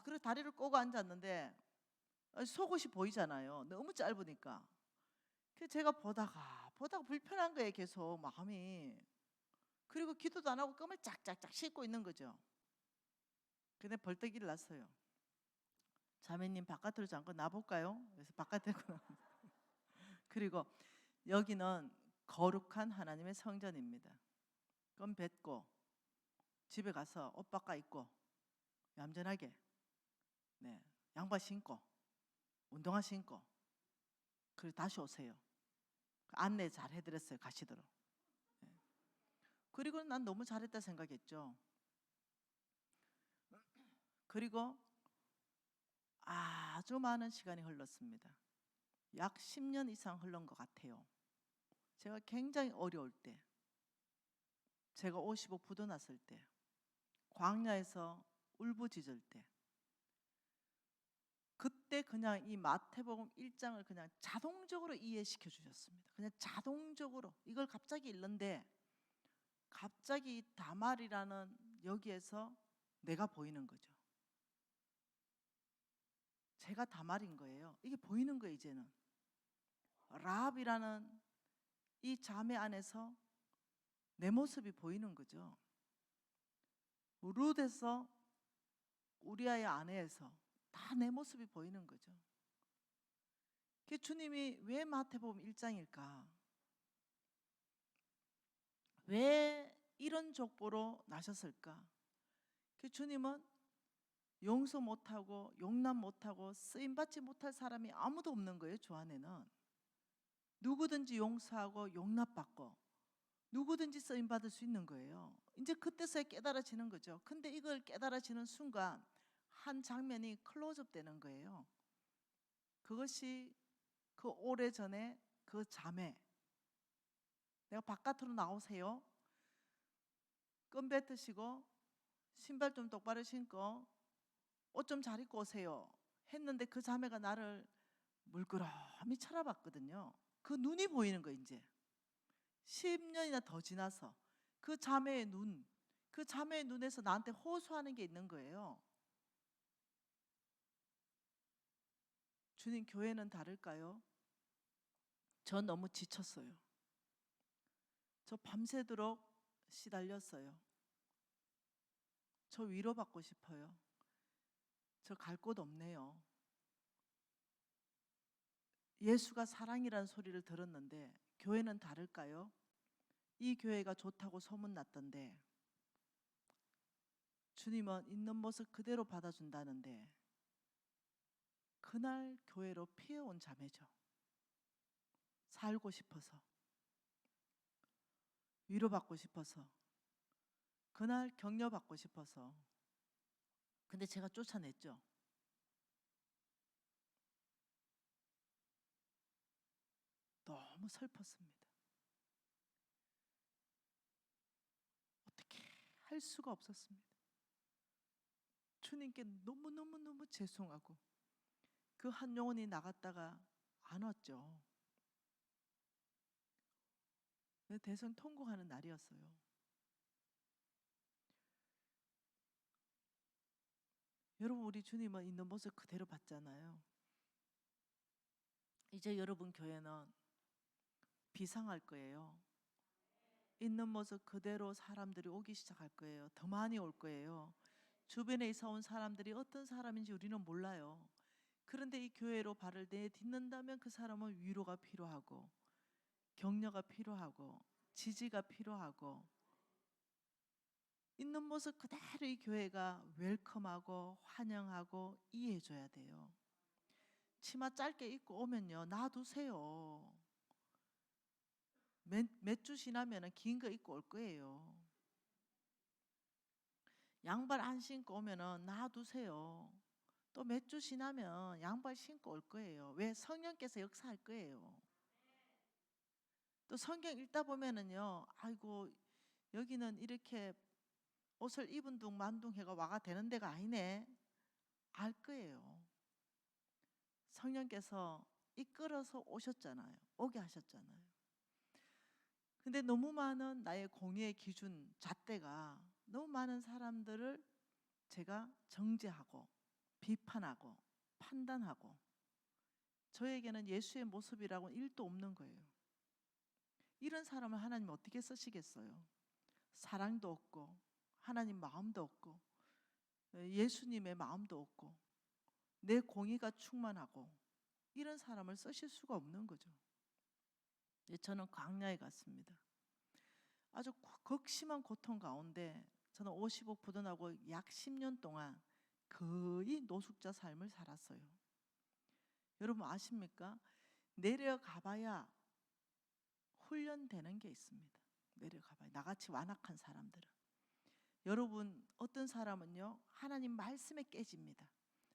A: 그래 다리를 꼬고 앉았는데 속옷이 보이잖아요. 너무 짧으니까. 그래서 제가 보다가 불편한 거예요. 계속 마음이. 그리고 기도도 안 하고 껌을 짝짝짝 씻고 있는 거죠. 근데 벌떡 일어났어요. 자매님 바깥으로 잠깐 나볼까요? 그래서 바깥에 그리고 여기는 거룩한 하나님의 성전입니다. 껌 뱉고 집에 가서 옷 바꿔 입고 얌전하게 양발 신고 운동화 신고 그리고 다시 오세요. 안내 잘 해드렸어요. 가시도록. 그리고 난 너무 잘했다 생각했죠. 그리고 아주 많은 시간이 흘렀습니다. 약 10년 이상 흘른 것 같아요. 제가 굉장히 어려울 때, 제가 55 부도 났을 때, 광야에서 울부짖을 때, 그때 그냥 이 마태복음 1장을 그냥 자동적으로 이해시켜 주셨습니다. 그냥 자동적으로. 이걸 갑자기 읽는데 갑자기 다말이라는 여기에서 내가 보이는 거죠. 제가 다말인 거예요. 이게 보이는 거예요. 이제는 라합이라는 이 자매 안에서 내 모습이 보이는 거죠. 룻에서 우리아의 아내에서 다 내 모습이 보이는 거죠. 그 주님이 왜 마태복음 1장일까? 왜 이런 족보로 나셨을까? 그 주님은 용서 못하고 용납 못하고 쓰임받지 못할 사람이 아무도 없는 거예요. 주 안에는 누구든지 용서하고 용납받고 누구든지 쓰임받을 수 있는 거예요. 이제 그때서야 깨달아지는 거죠. 근데 이걸 깨달아지는 순간 한 장면이 클로즈업 되는 거예요. 그것이 그 오래전에 그 자매, 내가 바깥으로 나오세요, 껌 뱉으시고 신발 좀 똑바로 신고 옷 좀 잘 입고 오세요 했는데, 그 자매가 나를 물끄러미 쳐다봤거든요. 그 눈이 보이는 거. 이제 10년이나 더 지나서 그 자매의 눈에서 나한테 호소하는 게 있는 거예요. 주님, 교회는 다를까요? 저 너무 지쳤어요. 저 밤새도록 시달렸어요. 저 위로받고 싶어요. 저 갈 곳 없네요. 예수가 사랑이라는 소리를 들었는데 교회는 다를까요? 이 교회가 좋다고 소문났던데 주님은 있는 모습 그대로 받아준다는데, 그날 교회로 피해온 자매죠. 살고 싶어서. 위로받고 싶어서, 그날 격려받고 싶어서. 근데 제가 쫓아냈죠. 너무 슬펐습니다. 어떻게 할 수가 없었습니다. 주님께 너무너무너무 죄송하고, 그 한 영혼이 나갔다가 안 왔죠. 대선 통곡하는 날이었어요. 여러분, 우리 주님은 있는 모습 그대로 봤잖아요. 이제 여러분 교회는 비상할 거예요. 있는 모습 그대로 사람들이 오기 시작할 거예요. 더 많이 올 거예요. 주변에 이사 온 사람들이 어떤 사람인지 우리는 몰라요. 그런데 이 교회로 발을 내딛는다면 그 사람은 위로가 필요하고, 격려가 필요하고, 지지가 필요하고, 있는 모습 그대로 이 교회가 웰컴하고 환영하고 이해해줘야 돼요. 치마 짧게 입고 오면요, 놔두세요. 몇 주 지나면 긴 거 입고 올 거예요. 양발 안 신고 오면 놔두세요. 또 몇 주 지나면 양발 신고 올 거예요. 왜? 성령께서 역사할 거예요. 또 성경 읽다 보면은요, 아이고 여기는 이렇게 옷을 입은 둥 만둥해가 와가 되는 데가 아니네, 알 거예요. 성령께서 이끌어서 오셨잖아요. 오게 하셨잖아요. 근데 너무 많은 나의 공의의 기준, 잣대가 너무 많은 사람들을 제가 정죄하고 비판하고 판단하고, 저에게는 예수의 모습이라고는 1도 없는 거예요. 이런 사람을 하나님 어떻게 쓰시겠어요? 사랑도 없고, 하나님 마음도 없고, 예수님의 마음도 없고, 내 공의가 충만하고, 이런 사람을 쓰실 수가 없는 거죠. 저는 광야에 갔습니다. 아주 극심한 고통 가운데 저는 50억 부도나고 약 10년 동안 거의 노숙자 삶을 살았어요. 여러분 아십니까? 내려가봐야 훈련되는 게 있습니다. 내려가봐야, 나같이 완악한 사람들은. 여러분, 어떤 사람은요, 하나님 말씀에 깨집니다.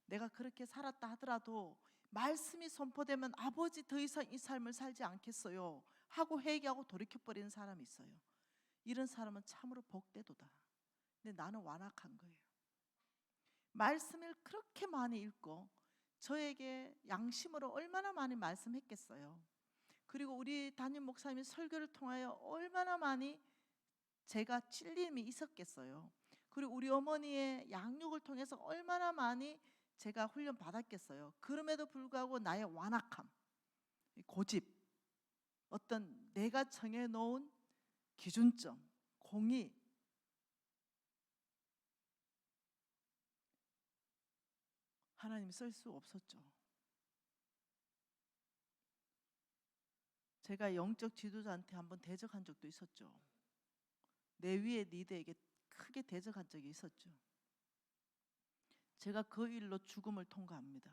A: 내가 그렇게 살았다 하더라도 말씀이 선포되면 아버지 더 이상 이 삶을 살지 않겠어요 하고 회개하고 돌이켜버리는 사람이 있어요. 이런 사람은 참으로 복되도다. 근데 나는 완악한 거예요. 말씀을 그렇게 많이 읽고 저에게 양심으로 얼마나 많이 말씀했겠어요. 그리고 우리 담임 목사님이 설교를 통하여 얼마나 많이 제가 찔림이 있었겠어요. 그리고 우리 어머니의 양육을 통해서 얼마나 많이 제가 훈련 받았겠어요. 그럼에도 불구하고 나의 완악함, 고집, 어떤 내가 정해놓은 기준점, 공의, 하나님이 쓸 수 없었죠. 제가 영적 지도자한테 한번 대적한 적도 있었죠. 내 위에 리더에게 크게 대적한 적이 있었죠. 제가 그 일로 죽음을 통과합니다.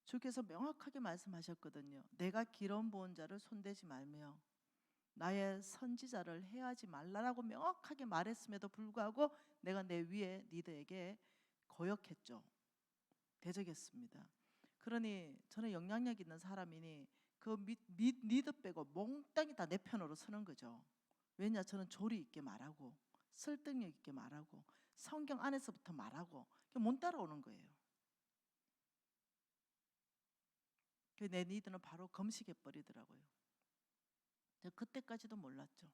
A: 주께서 명확하게 말씀하셨거든요. 내가 기름 부은 자를 손대지 말며 나의 선지자를 해하지 말라라고 명확하게 말했음에도 불구하고 내가 내 위에 리더에게 거역했죠. 대적했습니다. 그러니 저는 영향력 있는 사람이니 그 리더 빼고 몽땅이 다 내 편으로 서는 거죠. 왜냐, 저는 조리 있게 말하고 설득력 있게 말하고 성경 안에서부터 말하고 못 따라오는 거예요. 내 리더는 바로 검식해 버리더라고요. 그때까지도 몰랐죠.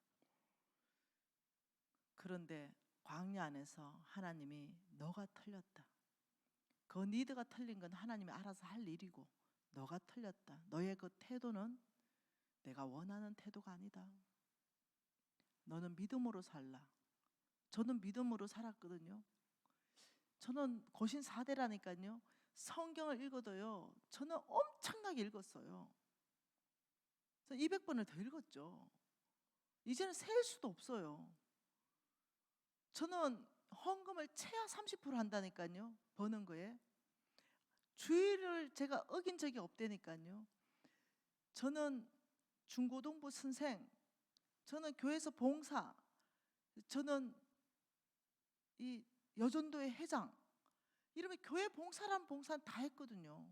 A: 그런데 광야 안에서 하나님이 너가 틀렸다. 그 리더가 틀린 건 하나님이 알아서 할 일이고, 너가 틀렸다. 너의 그 태도는 내가 원하는 태도가 아니다. 너는 믿음으로 살라. 저는 믿음으로 살았거든요. 저는 고신 4대라니까요. 성경을 읽어도요, 저는 엄청나게 읽었어요. 200번을 더 읽었죠. 이제는 셀 수도 없어요. 저는 헌금을 최하 30% 한다니까요. 버는 거에. 주의를 제가 어긴 적이 없다니까요. 저는 중고등부 선생, 저는 교회에서 봉사, 저는 이 여전도의 회장, 이러면 교회 봉사란 봉사는 다 했거든요.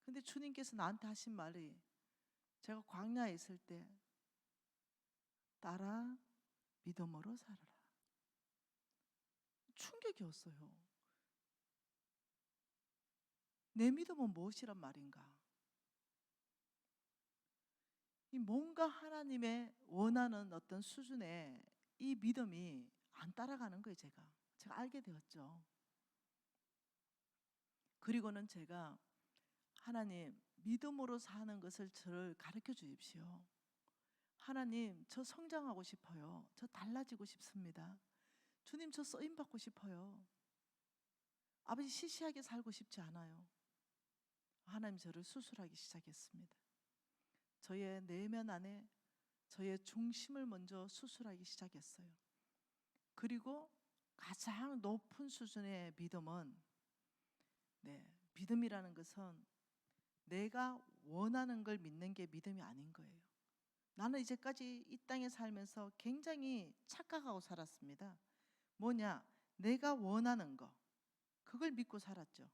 A: 근데 주님께서 나한테 하신 말이, 제가 광야에 있을 때 따라 믿음으로 살아라. 충격이었어요. 내 믿음은 무엇이란 말인가? 이 뭔가 하나님의 원하는 어떤 수준의 이 믿음이 안 따라가는 거예요. 제가 알게 되었죠. 그리고는 제가, 하나님, 믿음으로 사는 것을 저를 가르쳐 주십시오. 하나님, 저 성장하고 싶어요. 저 달라지고 싶습니다. 주님, 저 쓰임 받고 싶어요. 아버지, 시시하게 살고 싶지 않아요. 하나님, 저를 수술하기 시작했습니다. 저의 내면 안에 저의 중심을 먼저 수술하기 시작했어요. 그리고 가장 높은 수준의 믿음은, 믿음이라는 것은 내가 원하는 걸 믿는 게 믿음이 아닌 거예요. 나는 이제까지 이 땅에 살면서 굉장히 착각하고 살았습니다. 뭐냐? 내가 원하는 거, 그걸 믿고 살았죠.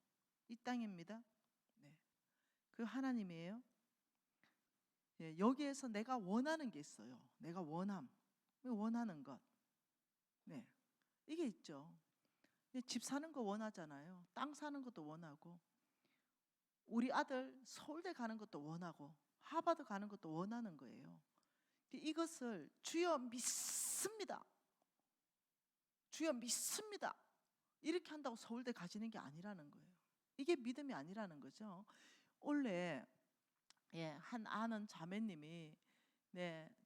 A: 이 땅입니다. 그 하나님이에요. 여기에서 내가 원하는 게 있어요. 내가 원하는 것. 이게 있죠. 집 사는 거 원하잖아요. 땅 사는 것도 원하고, 우리 아들 서울대 가는 것도 원하고, 하버드 가는 것도 원하는 거예요. 이것을 주여 믿습니다, 주여 믿습니다, 이렇게 한다고 서울대 가지는 게 아니라는 거예요. 이게 믿음이 아니라는 거죠. 원래 한 아는 자매님이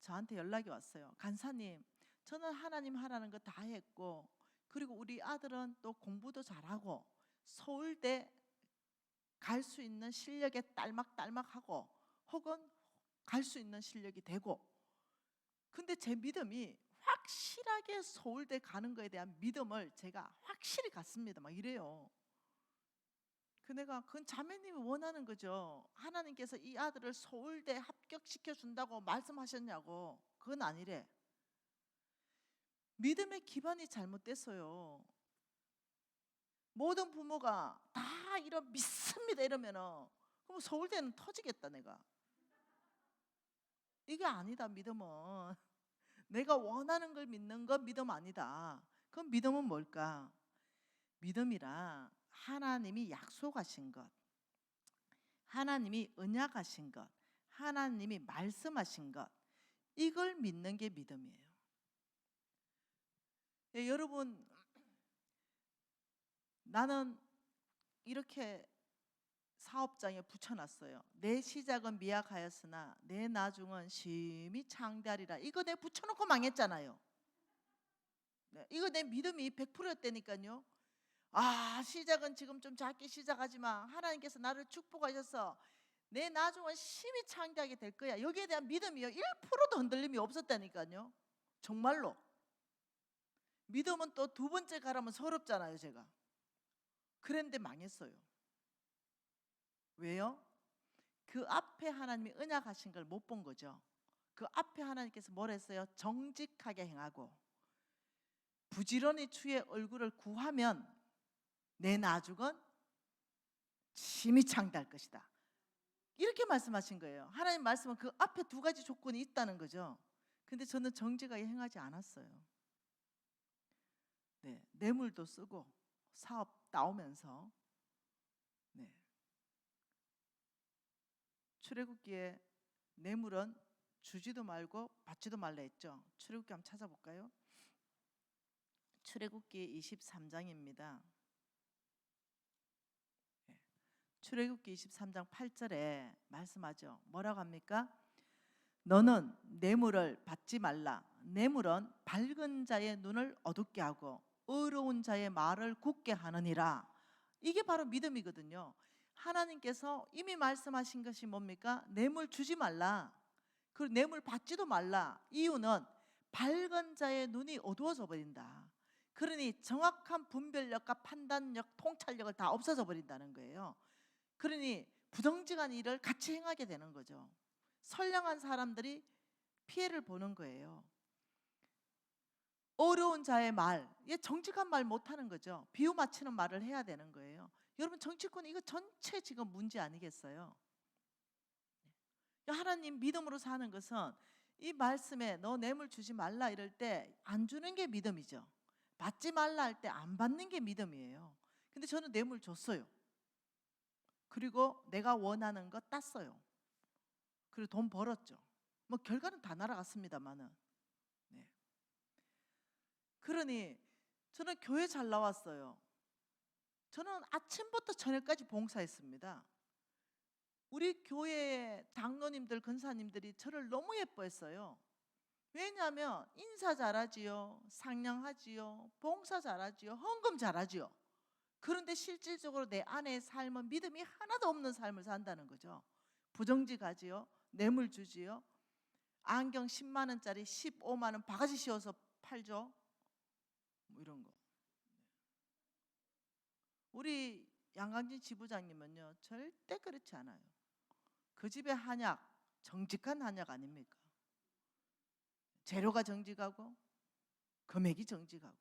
A: 저한테 연락이 왔어요. 간사님, 저는 하나님 하라는 거 다 했고, 그리고 우리 아들은 또 공부도 잘하고 서울대 갈 수 있는 실력에 딸막딸막하고, 혹은 갈 수 있는 실력이 되고, 근데 제 믿음이 확실하게 서울대 가는 거에 대한 믿음을 제가 확실히 갖습니다, 막 이래요. 그건 자매님이 원하는 거죠. 하나님께서 이 아들을 서울대 합격시켜 준다고 말씀하셨냐고. 그건 아니래. 믿음의 기반이 잘못됐어요. 모든 부모가 다 믿습니다 이러면은, 그럼 서울대는 터지겠다 내가. 이게 아니다. 믿음은 내가 원하는 걸 믿는 건 믿음 아니다. 그럼 믿음은 뭘까? 믿음이라 하나님이 약속하신 것, 하나님이 언약하신 것, 하나님이 말씀하신 것, 이걸 믿는 게 믿음이에요. 여러분, 나는 이렇게 사업장에 붙여놨어요. 내 시작은 미약하였으나 내 나중은 심히 창대하리라. 이거 내 붙여놓고 망했잖아요. 이거 내 믿음이 100%였다니까요. 시작은 지금 좀 작게 시작하지만 하나님께서 나를 축복하셔서 내 나중은 심히 창대하게 될 거야. 여기에 대한 믿음이요 1%도 흔들림이 없었다니까요. 정말로. 믿음은 또 두 번째 가라면 서럽잖아요, 제가. 그런데 망했어요. 왜요? 그 앞에 하나님이 언약하신 걸 못 본 거죠. 그 앞에 하나님께서 뭘 했어요? 정직하게 행하고 부지런히 주의 얼굴을 구하면 내 나중은 심히 창대할 것이다. 이렇게 말씀하신 거예요. 하나님 말씀은 그 앞에 두 가지 조건이 있다는 거죠. 근데 저는 정직하게 행하지 않았어요. 뇌물도 쓰고 사업 나오면서 출애굽기에 뇌물은 주지도 말고 받지도 말라 했죠. 출애굽기 한번 찾아볼까요? 출애굽기 23장입니다. 출애굽기 23장 8절에 말씀하죠. 뭐라고 합니까? 너는 뇌물을 받지 말라. 뇌물은 밝은 자의 눈을 어둡게 하고 의로운 자의 말을 굳게 하느니라. 이게 바로 믿음이거든요. 하나님께서 이미 말씀하신 것이 뭡니까? 뇌물 주지 말라. 그 뇌물 받지도 말라. 이유는 밝은 자의 눈이 어두워져 버린다. 그러니 정확한 분별력과 판단력, 통찰력을 다 없어져 버린다는 거예요. 그러니 부정직한 일을 같이 행하게 되는 거죠. 선량한 사람들이 피해를 보는 거예요. 어려운 자의 말, 정직한 말 못하는 거죠. 비유 맞추는 말을 해야 되는 거예요. 여러분 정치권 이거 전체 지금 문제 아니겠어요? 하나님 믿음으로 사는 것은 이 말씀에 너 뇌물 주지 말라 이럴 때 안 주는 게 믿음이죠. 받지 말라 할 때 안 받는 게 믿음이에요. 근데 저는 뇌물 줬어요. 그리고 내가 원하는 거 땄어요. 그리고 돈 벌었죠. 뭐 결과는 다 날아갔습니다만은. 네. 그러니 저는 교회 잘 나왔어요. 저는 아침부터 저녁까지 봉사했습니다. 우리 교회 장로님들, 권사님들이 저를 너무 예뻐했어요. 왜냐하면 인사 잘하지요, 상냥하지요, 봉사 잘하지요, 헌금 잘하지요. 그런데 실질적으로 내 안의 삶은 믿음이 하나도 없는 삶을 산다는 거죠. 부정직하지요, 뇌물 주지요, 안경 10만 원짜리 15만 원 바가지 씌워서 팔죠. 뭐 이런 거. 우리 양강진 지부장님은요 절대 그렇지 않아요. 그 집의 한약 정직한 한약 아닙니까? 재료가 정직하고 금액이 정직하고.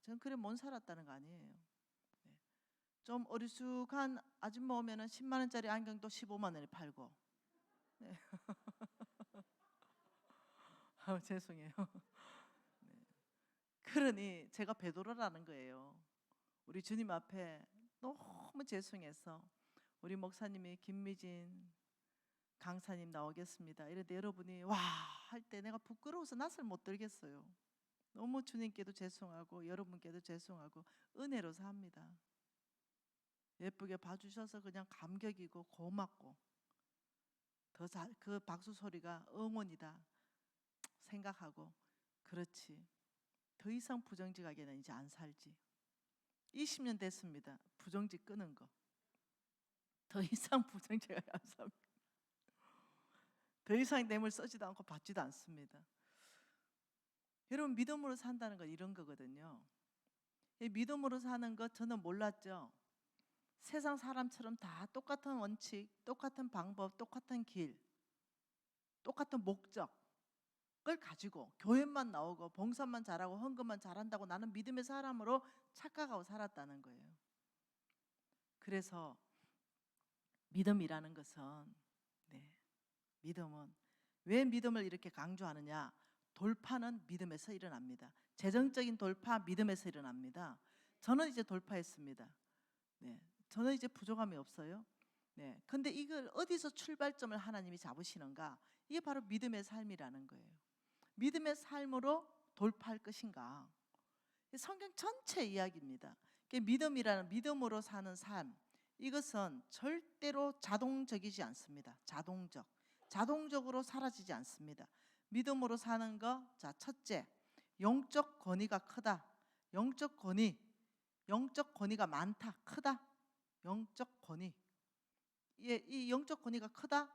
A: 저는 그래 못 살았다는 거 아니에요. 네. 좀 어리숙한 아줌마 오면은 10만 원짜리 안경도 15만 원에 팔고. 네. 죄송해요. 네. 그러니 제가 베드로라는 거예요. 우리 주님 앞에 너무 죄송해서 우리 목사님이 김미진 강사님 나오겠습니다. 이런데 여러분이 와 할 때 내가 부끄러워서 낯을 못 들겠어요. 너무 주님께도 죄송하고 여러분께도 죄송하고 은혜로 삽니다. 예쁘게 봐주셔서 그냥 감격이고 고맙고 그 박수 소리가 응원이다 생각하고 그렇지 더 이상 부정직하게는 이제 안 살지. 20년 됐습니다. 부정직 끄는 거. 더 이상 부정직하게 안 삽니다. 더 이상 뇌물 쓰지도 않고 받지도 않습니다. 여러분 믿음으로 산다는 건 이런 거거든요. 믿음으로 사는 것 저는 몰랐죠. 세상 사람처럼 다 똑같은 원칙, 똑같은 방법, 똑같은 길, 똑같은 목적을 가지고 교회만 나오고 봉사만 잘하고 헌금만 잘한다고 나는 믿음의 사람으로 착각하고 살았다는 거예요. 그래서 믿음이라는 것은 믿음은 왜 믿음을 이렇게 강조하느냐? 돌파는 믿음에서 일어납니다. 재정적인 돌파 믿음에서 일어납니다. 저는 이제 돌파했습니다. 저는 이제 부족함이 없어요. 근데 이걸 어디서 출발점을 하나님이 잡으시는가? 이게 바로 믿음의 삶이라는 거예요. 믿음의 삶으로 돌파할 것인가? 성경 전체 이야기입니다. 믿음이라는 믿음으로 사는 삶, 이것은 절대로 자동적이지 않습니다. 자동적으로 사라지지 않습니다. 믿음으로 사는 거, 자 첫째, 영적 권위가 크다. 영적 권위가 많다, 크다. 영적 권위. 이 영적 권위가 크다.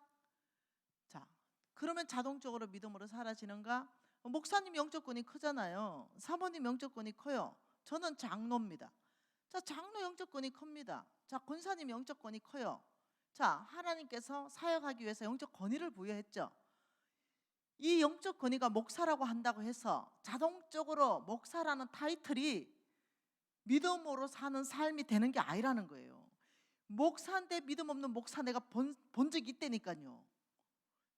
A: 자, 그러면 자동적으로 믿음으로 사라지는가? 목사님 영적 권위 크잖아요. 사모님 영적 권위 커요. 저는 장로입니다. 자, 장로 영적 권위 큽니다. 자, 권사님 영적 권위 커요. 자, 하나님께서 사역하기 위해서 영적 권위를 부여했죠. 이 영적 권위가 목사라고 한다고 해서 자동적으로 목사라는 타이틀이 믿음으로 사는 삶이 되는 게 아니라는 거예요. 목사인데 믿음 없는 목사 내가 본 적이 있다니까요.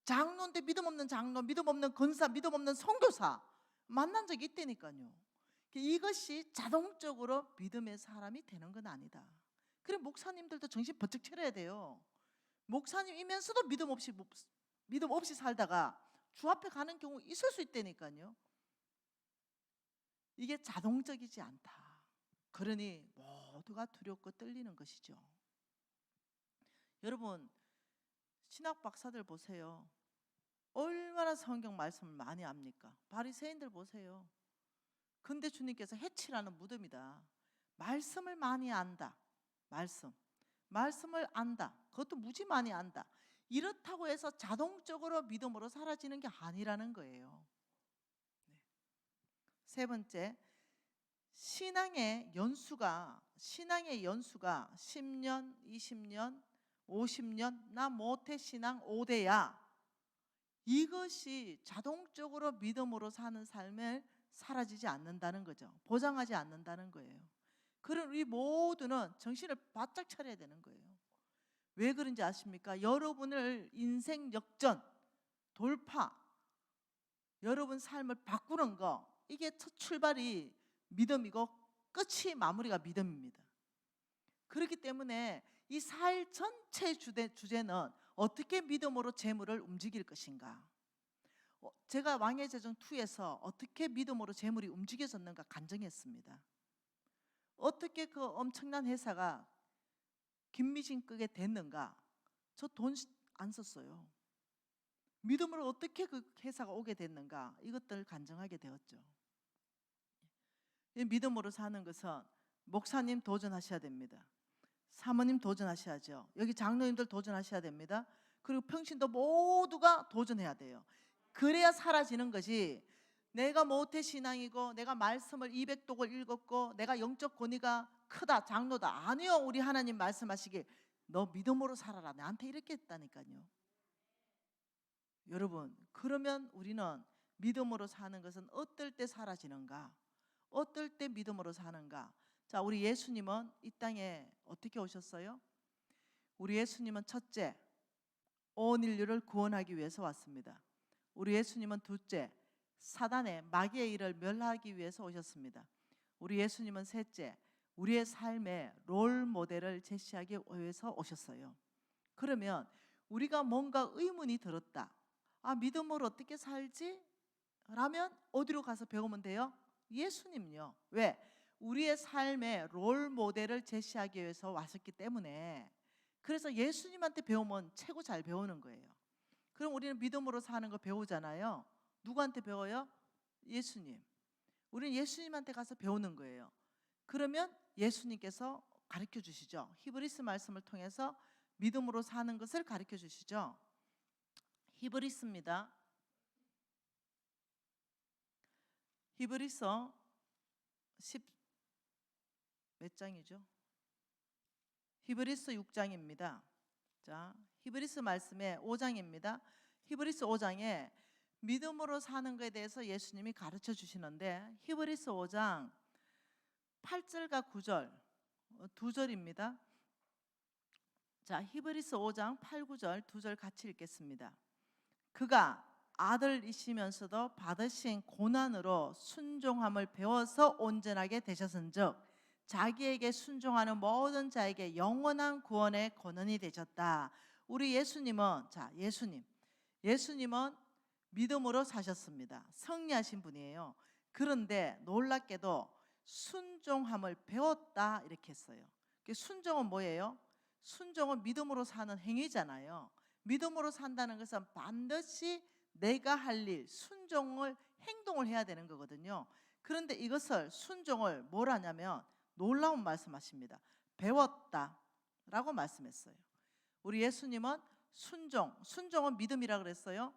A: 장로인데 믿음 없는 장로, 믿음 없는 권사, 믿음 없는 선교사 만난 적이 있다니까요. 이것이 자동적으로 믿음의 사람이 되는 건 아니다. 그래 목사님들도 정신 번쩍 차려야 돼요. 목사님이면서도 믿음 없이 살다가 주 앞에 가는 경우 있을 수 있다니까요. 이게 자동적이지 않다. 그러니 모두가 두렵고 떨리는 것이죠. 여러분 신학 박사들 보세요. 얼마나 성경 말씀을 많이 압니까? 바리새인들 보세요. 근데 주님께서 해치라는 무덤이다. 말씀을 많이 안다. 말씀을 안다. 그것도 무지 많이 안다. 이렇다고 해서 자동적으로 믿음으로 사라지는 게 아니라는 거예요. 세 번째, 신앙의 연수가 10년, 20년, 50년 나 모태 신앙 5대야. 이것이 자동적으로 믿음으로 사는 삶에 사라지지 않는다는 거죠. 보장하지 않는다는 거예요. 그런 우리 모두는 정신을 바짝 차려야 되는 거예요. 왜 그런지 아십니까? 여러분을 인생 역전, 돌파, 여러분 삶을 바꾸는 거, 이게 첫 출발이 믿음이고 끝이 마무리가 믿음입니다. 그렇기 때문에 이 사일 전체 주제는 어떻게 믿음으로 재물을 움직일 것인가. 제가 왕의 제정 2에서 어떻게 믿음으로 재물이 움직여졌는가 간증했습니다. 어떻게 그 엄청난 회사가 김미진 끄게 됐는가. 저 돈 안 썼어요. 믿음으로 어떻게 그 회사가 오게 됐는가, 이것들을 간증하게 되었죠. 믿음으로 사는 것은 목사님 도전하셔야 됩니다. 사모님 도전하셔야죠. 여기 장로님들 도전하셔야 됩니다. 그리고 평신도 모두가 도전해야 돼요. 그래야 사라지는 것이 내가 모태신앙이고 내가 말씀을 200독을 읽었고 내가 영적 권위가 크다, 장로다. 아니요. 우리 하나님 말씀하시길 너 믿음으로 살아라. 나한테 이렇게 했다니까요. 여러분, 그러면 우리는 믿음으로 사는 것은 어떨 때 사라지는가? 어떨 때 믿음으로 사는가? 자, 우리 예수님은 이 땅에 어떻게 오셨어요? 우리 예수님은 첫째, 온 인류를 구원하기 위해서 왔습니다. 우리 예수님은 둘째, 사단의 마귀의 일을 멸하기 위해서 오셨습니다. 우리 예수님은 셋째, 우리의 삶의 롤 모델을 제시하기 위해서 오셨어요. 그러면 우리가 뭔가 의문이 들었다. 아, 믿음으로 어떻게 살지? 라면 어디로 가서 배우면 돼요? 예수님요. 왜? 우리의 삶의 롤 모델을 제시하기 위해서 왔었기 때문에. 그래서 예수님한테 배우면 최고 잘 배우는 거예요. 그럼 우리는 믿음으로 사는 거 배우잖아요. 누구한테 배워요? 예수님. 우리는 예수님한테 가서 배우는 거예요. 그러면 예수님께서 가르쳐 주시죠. 히브리스 말씀을 통해서 믿음으로 사는 것을 가르쳐 주시죠. 히브리스입니다. 히브리서 10 몇 장이죠? 히브리서 6장입니다. 자, 히브리서 말씀의 5장입니다. 히브리서 5장에 믿음으로 사는 것에 대해서 예수님이 가르쳐 주시는데 히브리서 5장 8절과 9절 두 절입니다. 자, 히브리서 5장 8, 9절 두 절 같이 읽겠습니다. 그가 아들이시면서도 받으신 고난으로 순종함을 배워서 온전하게 되셨은즉 자기에게 순종하는 모든 자에게 영원한 구원의 권한이 되셨다. 우리 예수님은, 자, 예수님은 믿음으로 사셨습니다. 승리하신 분이에요. 그런데 놀랍게도 순종함을 배웠다 이렇게 했어요. 순종은 뭐예요? 순종은 믿음으로 사는 행위잖아요. 믿음으로 산다는 것은 반드시 내가 할 일, 순종을, 행동을 해야 되는 거거든요. 그런데 이것을, 순종을 뭘 하냐면 놀라운 말씀하십니다. 배웠다라고 말씀했어요. 우리 예수님은 순종은 믿음이라 그랬어요.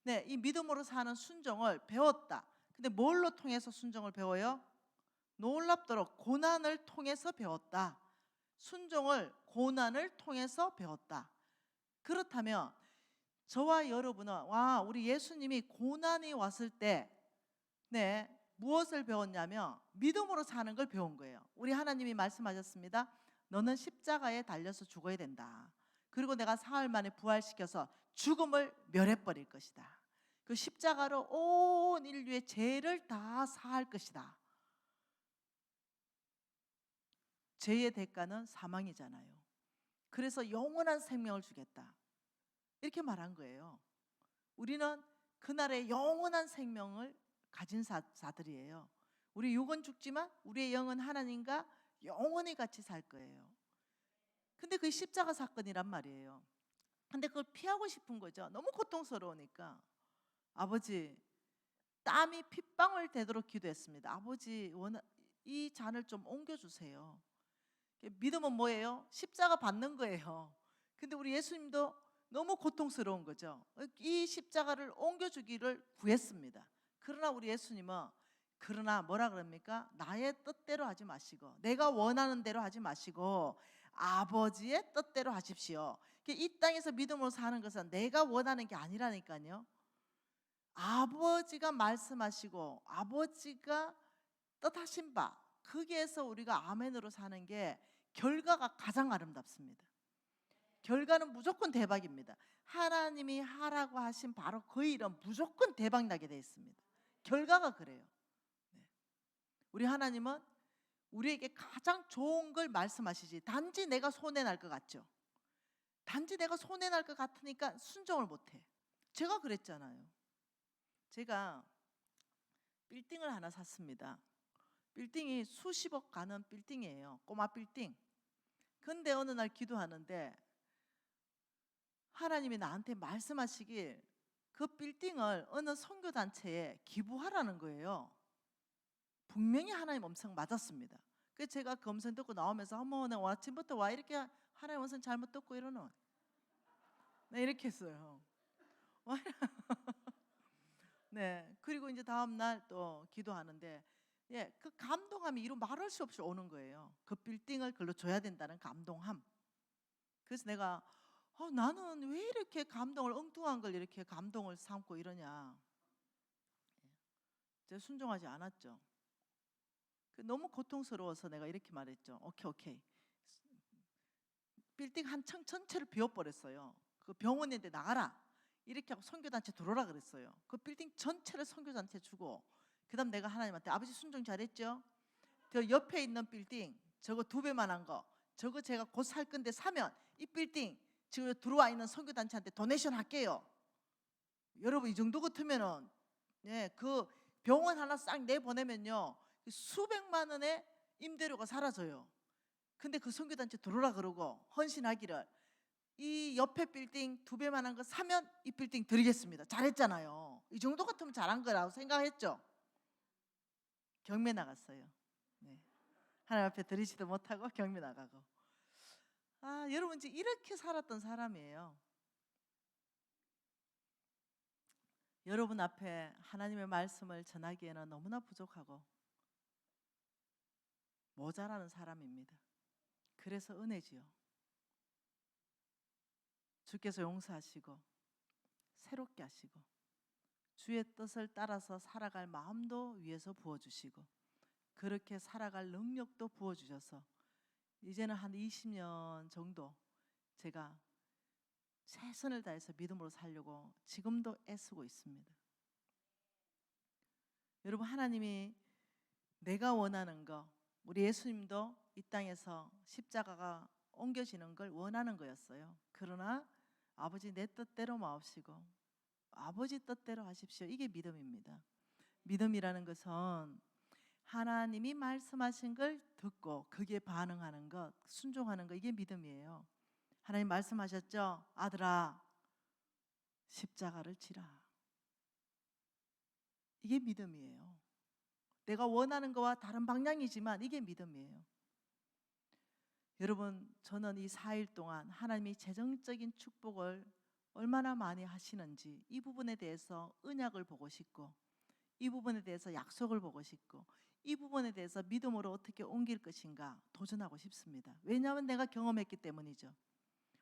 A: 네, 이 믿음으로 사는 순종을 배웠다. 근데 뭘로 통해서 순종을 배워요? 놀랍도록 고난을 통해서 배웠다. 순종을 고난을 통해서 배웠다. 그렇다면 저와 여러분은 우리 예수님이 고난이 왔을 때 무엇을 배웠냐면 믿음으로 사는 걸 배운 거예요. 우리 하나님이 말씀하셨습니다. 너는 십자가에 달려서 죽어야 된다. 그리고 내가 사흘 만에 부활시켜서 죽음을 멸해버릴 것이다. 그 십자가로 온 인류의 죄를 다 사할 것이다. 죄의 대가는 사망이잖아요. 그래서 영원한 생명을 주겠다. 이렇게 말한 거예요. 우리는 그날의 영원한 생명을 가진 자들이에요. 우리 육은 죽지만 우리의 영은 하나님과 영원히 같이 살 거예요. 근데 그게 십자가 사건이란 말이에요. 근데 그걸 피하고 싶은 거죠. 너무 고통스러우니까. 아버지, 땀이 핏방울 되도록 기도했습니다. 아버지, 이 잔을 좀 옮겨주세요. 믿음은 뭐예요? 십자가 받는 거예요. 근데 우리 예수님도 너무 고통스러운 거죠. 이 십자가를 옮겨주기를 구했습니다. 그러나 우리 예수님은 뭐라 그럽니까? 나의 뜻대로 하지 마시고 내가 원하는 대로 하지 마시고 아버지의 뜻대로 하십시오. 이 땅에서 믿음으로 사는 것은 내가 원하는 게 아니라니까요. 아버지가 말씀하시고 아버지가 뜻하신 바 거기에서 우리가 아멘으로 사는 게 결과가 가장 아름답습니다. 결과는 무조건 대박입니다. 하나님이 하라고 하신 바로 그 일은 무조건 대박 나게 되어 있습니다. 결과가 그래요. 네. 우리 하나님은 우리에게 가장 좋은 걸 말씀하시지, 단지 내가 손해날 것 같죠. 단지 내가 손해날 것 같으니까 순종을 못해. 제가 그랬잖아요. 제가 빌딩을 하나 샀습니다. 빌딩이 수십억 가는 빌딩이에요. 꼬마 빌딩. 근데 어느 날 기도하는데 하나님이 나한테 말씀하시길 그 빌딩을 어느 선교단체에 기부하라는 거예요. 분명히 하나님 음성 맞았습니다. 그래서 제가 그 음성 듣고 나오면서 어머, 내가 아침부터 와 이렇게 하나님 음성 잘못 듣고 이러노? 네, 이렇게 했어요. 네, 그리고 이제 다음 날 또 기도하는데, 예, 그 감동함이 이루 말할 수 없이 오는 거예요. 그 빌딩을 글로 줘야 된다는 감동함. 그래서 내가 나는 왜 이렇게 감동을, 엉뚱한 걸 이렇게 감동을 삼고 이러냐. 제가 순종하지 않았죠. 너무 고통스러워서 내가 이렇게 말했죠. 오케이. 빌딩 한 층 전체를 비워버렸어요. 그 병원인데 나가라 이렇게 하고 선교단체 들어오라 그랬어요. 그 빌딩 전체를 선교단체 주고, 그 다음 내가 하나님한테 아버지 순종 잘했죠? 저 옆에 있는 빌딩 저거 2배만 한 거, 저거 제가 곧 살 건데 사면 이 빌딩 지금 들어와 있는 선교단체한테 도네이션 할게요. 여러분 이 정도 같으면은, 예, 그 병원 하나 싹 내보내면요 수백만 원의 임대료가 사라져요. 근데 그 선교단체 들어오라 그러고 헌신하기를, 이 옆에 빌딩 2배만 한 거 사면 이 빌딩 드리겠습니다. 잘했잖아요. 이 정도 같으면 잘한 거라고 생각했죠. 경매 나갔어요. 네. 하나님 앞에 드리지도 못하고 경매 나가고. 여러분 이제 이렇게 살았던 사람이에요. 여러분 앞에 하나님의 말씀을 전하기에는 너무나 부족하고 모자라는 사람입니다. 그래서 은혜지요. 주께서 용서하시고 새롭게 하시고 주의 뜻을 따라서 살아갈 마음도 위에서 부어주시고 그렇게 살아갈 능력도 부어주셔서 이제는 한 20년 정도 제가 최선을 다해서 믿음으로 살려고 지금도 애쓰고 있습니다. 여러분, 하나님이 내가 원하는 거, 우리 예수님도 이 땅에서 십자가가 옮겨지는 걸 원하는 거였어요. 그러나 아버지 내 뜻대로 마옵시고 아버지 뜻대로 하십시오. 이게 믿음입니다. 믿음이라는 것은 하나님이 말씀하신 걸 듣고 거기에 반응하는 것, 순종하는 것, 이게 믿음이에요. 하나님 말씀하셨죠? 아들아 십자가를 지라. 이게 믿음이에요. 내가 원하는 거와 다른 방향이지만 이게 믿음이에요. 여러분, 저는 이 4일 동안 하나님이 재정적인 축복을 얼마나 많이 하시는지 이 부분에 대해서 언약을 보고 싶고, 이 부분에 대해서 약속을 보고 싶고, 이 부분에 대해서 믿음으로 어떻게 옮길 것인가 도전하고 싶습니다. 왜냐하면 내가 경험했기 때문이죠.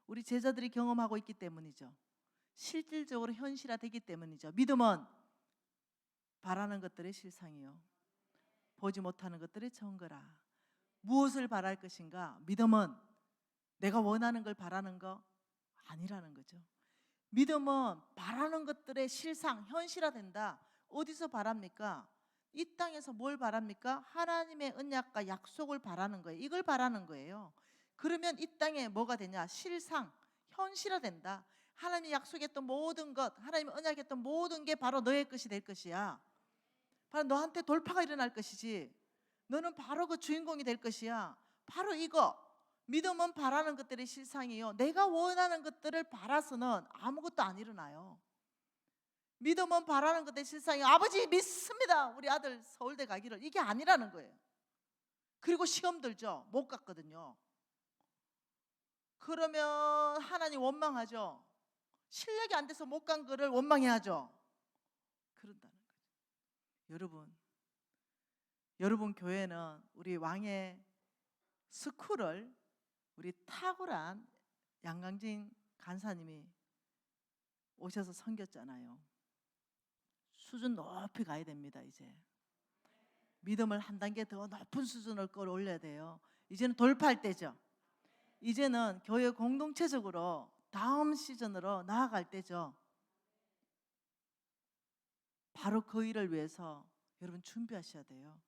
A: 우리 제자들이 경험하고 있기 때문이죠. 실질적으로 현실화되기 때문이죠. 믿음은 바라는 것들의 실상이요 보지 못하는 것들의 증거라. 무엇을 바랄 것인가? 믿음은 내가 원하는 걸 바라는 거 아니라는 거죠. 믿음은 바라는 것들의 실상, 현실화된다. 어디서 바랍니까? 이 땅에서 뭘 바랍니까? 하나님의 언약과 약속을 바라는 거예요. 이걸 바라는 거예요. 그러면 이 땅에 뭐가 되냐? 실상, 현실화된다. 하나님이 약속했던 모든 것, 하나님이 언약했던 모든 게 바로 너의 것이 될 것이야. 바로 너한테 돌파가 일어날 것이지. 너는 바로 그 주인공이 될 것이야. 바로 이거. 믿음은 바라는 것들의 실상이요. 내가 원하는 것들을 바라서는 아무것도 안 일어나요. 믿음은 바라는 것들의 실상이요. 아버지 믿습니다. 우리 아들 서울대 가기를. 이게 아니라는 거예요. 그리고 시험 들죠. 못 갔거든요. 그러면 하나님 원망하죠. 실력이 안 돼서 못 간 거를 원망해야죠. 그런다는 거죠. 여러분 교회는 우리 왕의 스쿨을 우리 탁월한 양강진 간사님이 오셔서 섬겼잖아요. 수준 높이 가야 됩니다. 이제 믿음을 한 단계 더 높은 수준을 끌어올려야 돼요. 이제는 돌파할 때죠. 이제는 교회 공동체적으로 다음 시즌으로 나아갈 때죠. 바로 그 일을 위해서 여러분 준비하셔야 돼요.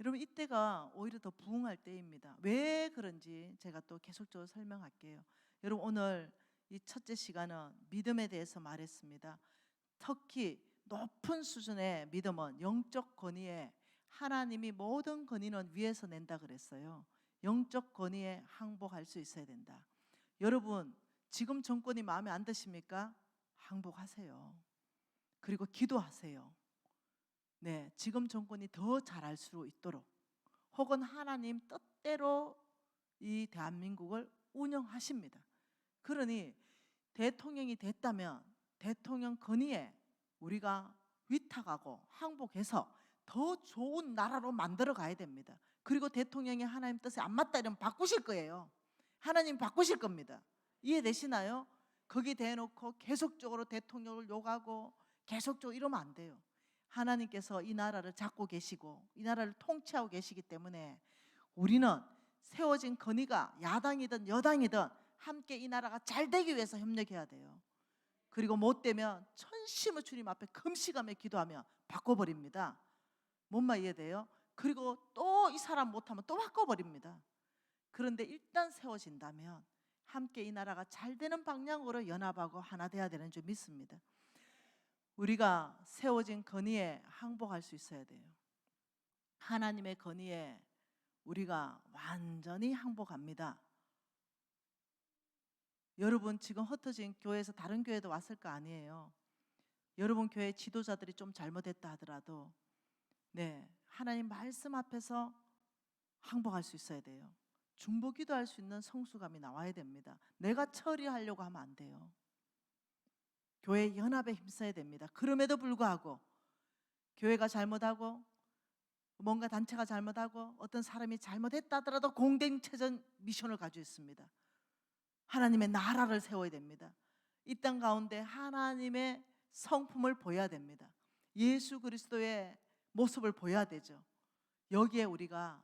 A: 여러분 이때가 오히려 더 부흥할 때입니다. 왜 그런지 제가 또 계속적으로 설명할게요. 여러분 오늘 이 첫째 시간은 믿음에 대해서 말했습니다. 특히 높은 수준의 믿음은 영적 권위에 하나님이 모든 권위는 위에서 낸다 그랬어요. 영적 권위에 항복할 수 있어야 된다. 여러분 지금 정권이 마음에 안 드십니까? 항복하세요. 그리고 기도하세요. 네, 지금 정권이 더 잘할 수 있도록 혹은 하나님 뜻대로 이 대한민국을 운영하십니다. 그러니 대통령이 됐다면 대통령 건의에 우리가 위탁하고 항복해서 더 좋은 나라로 만들어 가야 됩니다. 그리고 대통령이 하나님 뜻에 안 맞다 이러면 바꾸실 거예요. 하나님 바꾸실 겁니다. 이해되시나요? 거기 대놓고 계속적으로 대통령을 욕하고 계속적으로 이러면 안 돼요. 하나님께서 이 나라를 잡고 계시고 이 나라를 통치하고 계시기 때문에 우리는 세워진 건의가 야당이든 여당이든 함께 이 나라가 잘 되기 위해서 협력해야 돼요. 그리고 못 되면 천심의 주님 앞에 금시감에 기도하며 바꿔버립니다. 뭔 말 이해돼요? 그리고 또 이 사람 못하면 또 바꿔버립니다. 그런데 일단 세워진다면 함께 이 나라가 잘 되는 방향으로 연합하고 하나 돼야 되는 줄 믿습니다. 우리가 세워진 건의에 항복할 수 있어야 돼요. 하나님의 건의에 우리가 완전히 항복합니다. 여러분 지금 흩어진 교회에서 다른 교회도 왔을 거 아니에요. 여러분 교회 지도자들이 좀 잘못했다 하더라도 네, 하나님 말씀 앞에서 항복할 수 있어야 돼요. 중보기도 할 수 있는 성숙함이 나와야 됩니다. 내가 처리하려고 하면 안 돼요. 교회 연합에 힘써야 됩니다. 그럼에도 불구하고 교회가 잘못하고 뭔가 단체가 잘못하고 어떤 사람이 잘못했다 하더라도 공동체적 미션을 가지고 있습니다. 하나님의 나라를 세워야 됩니다. 이 땅 가운데 하나님의 성품을 보여야 됩니다. 예수 그리스도의 모습을 보여야 되죠. 여기에 우리가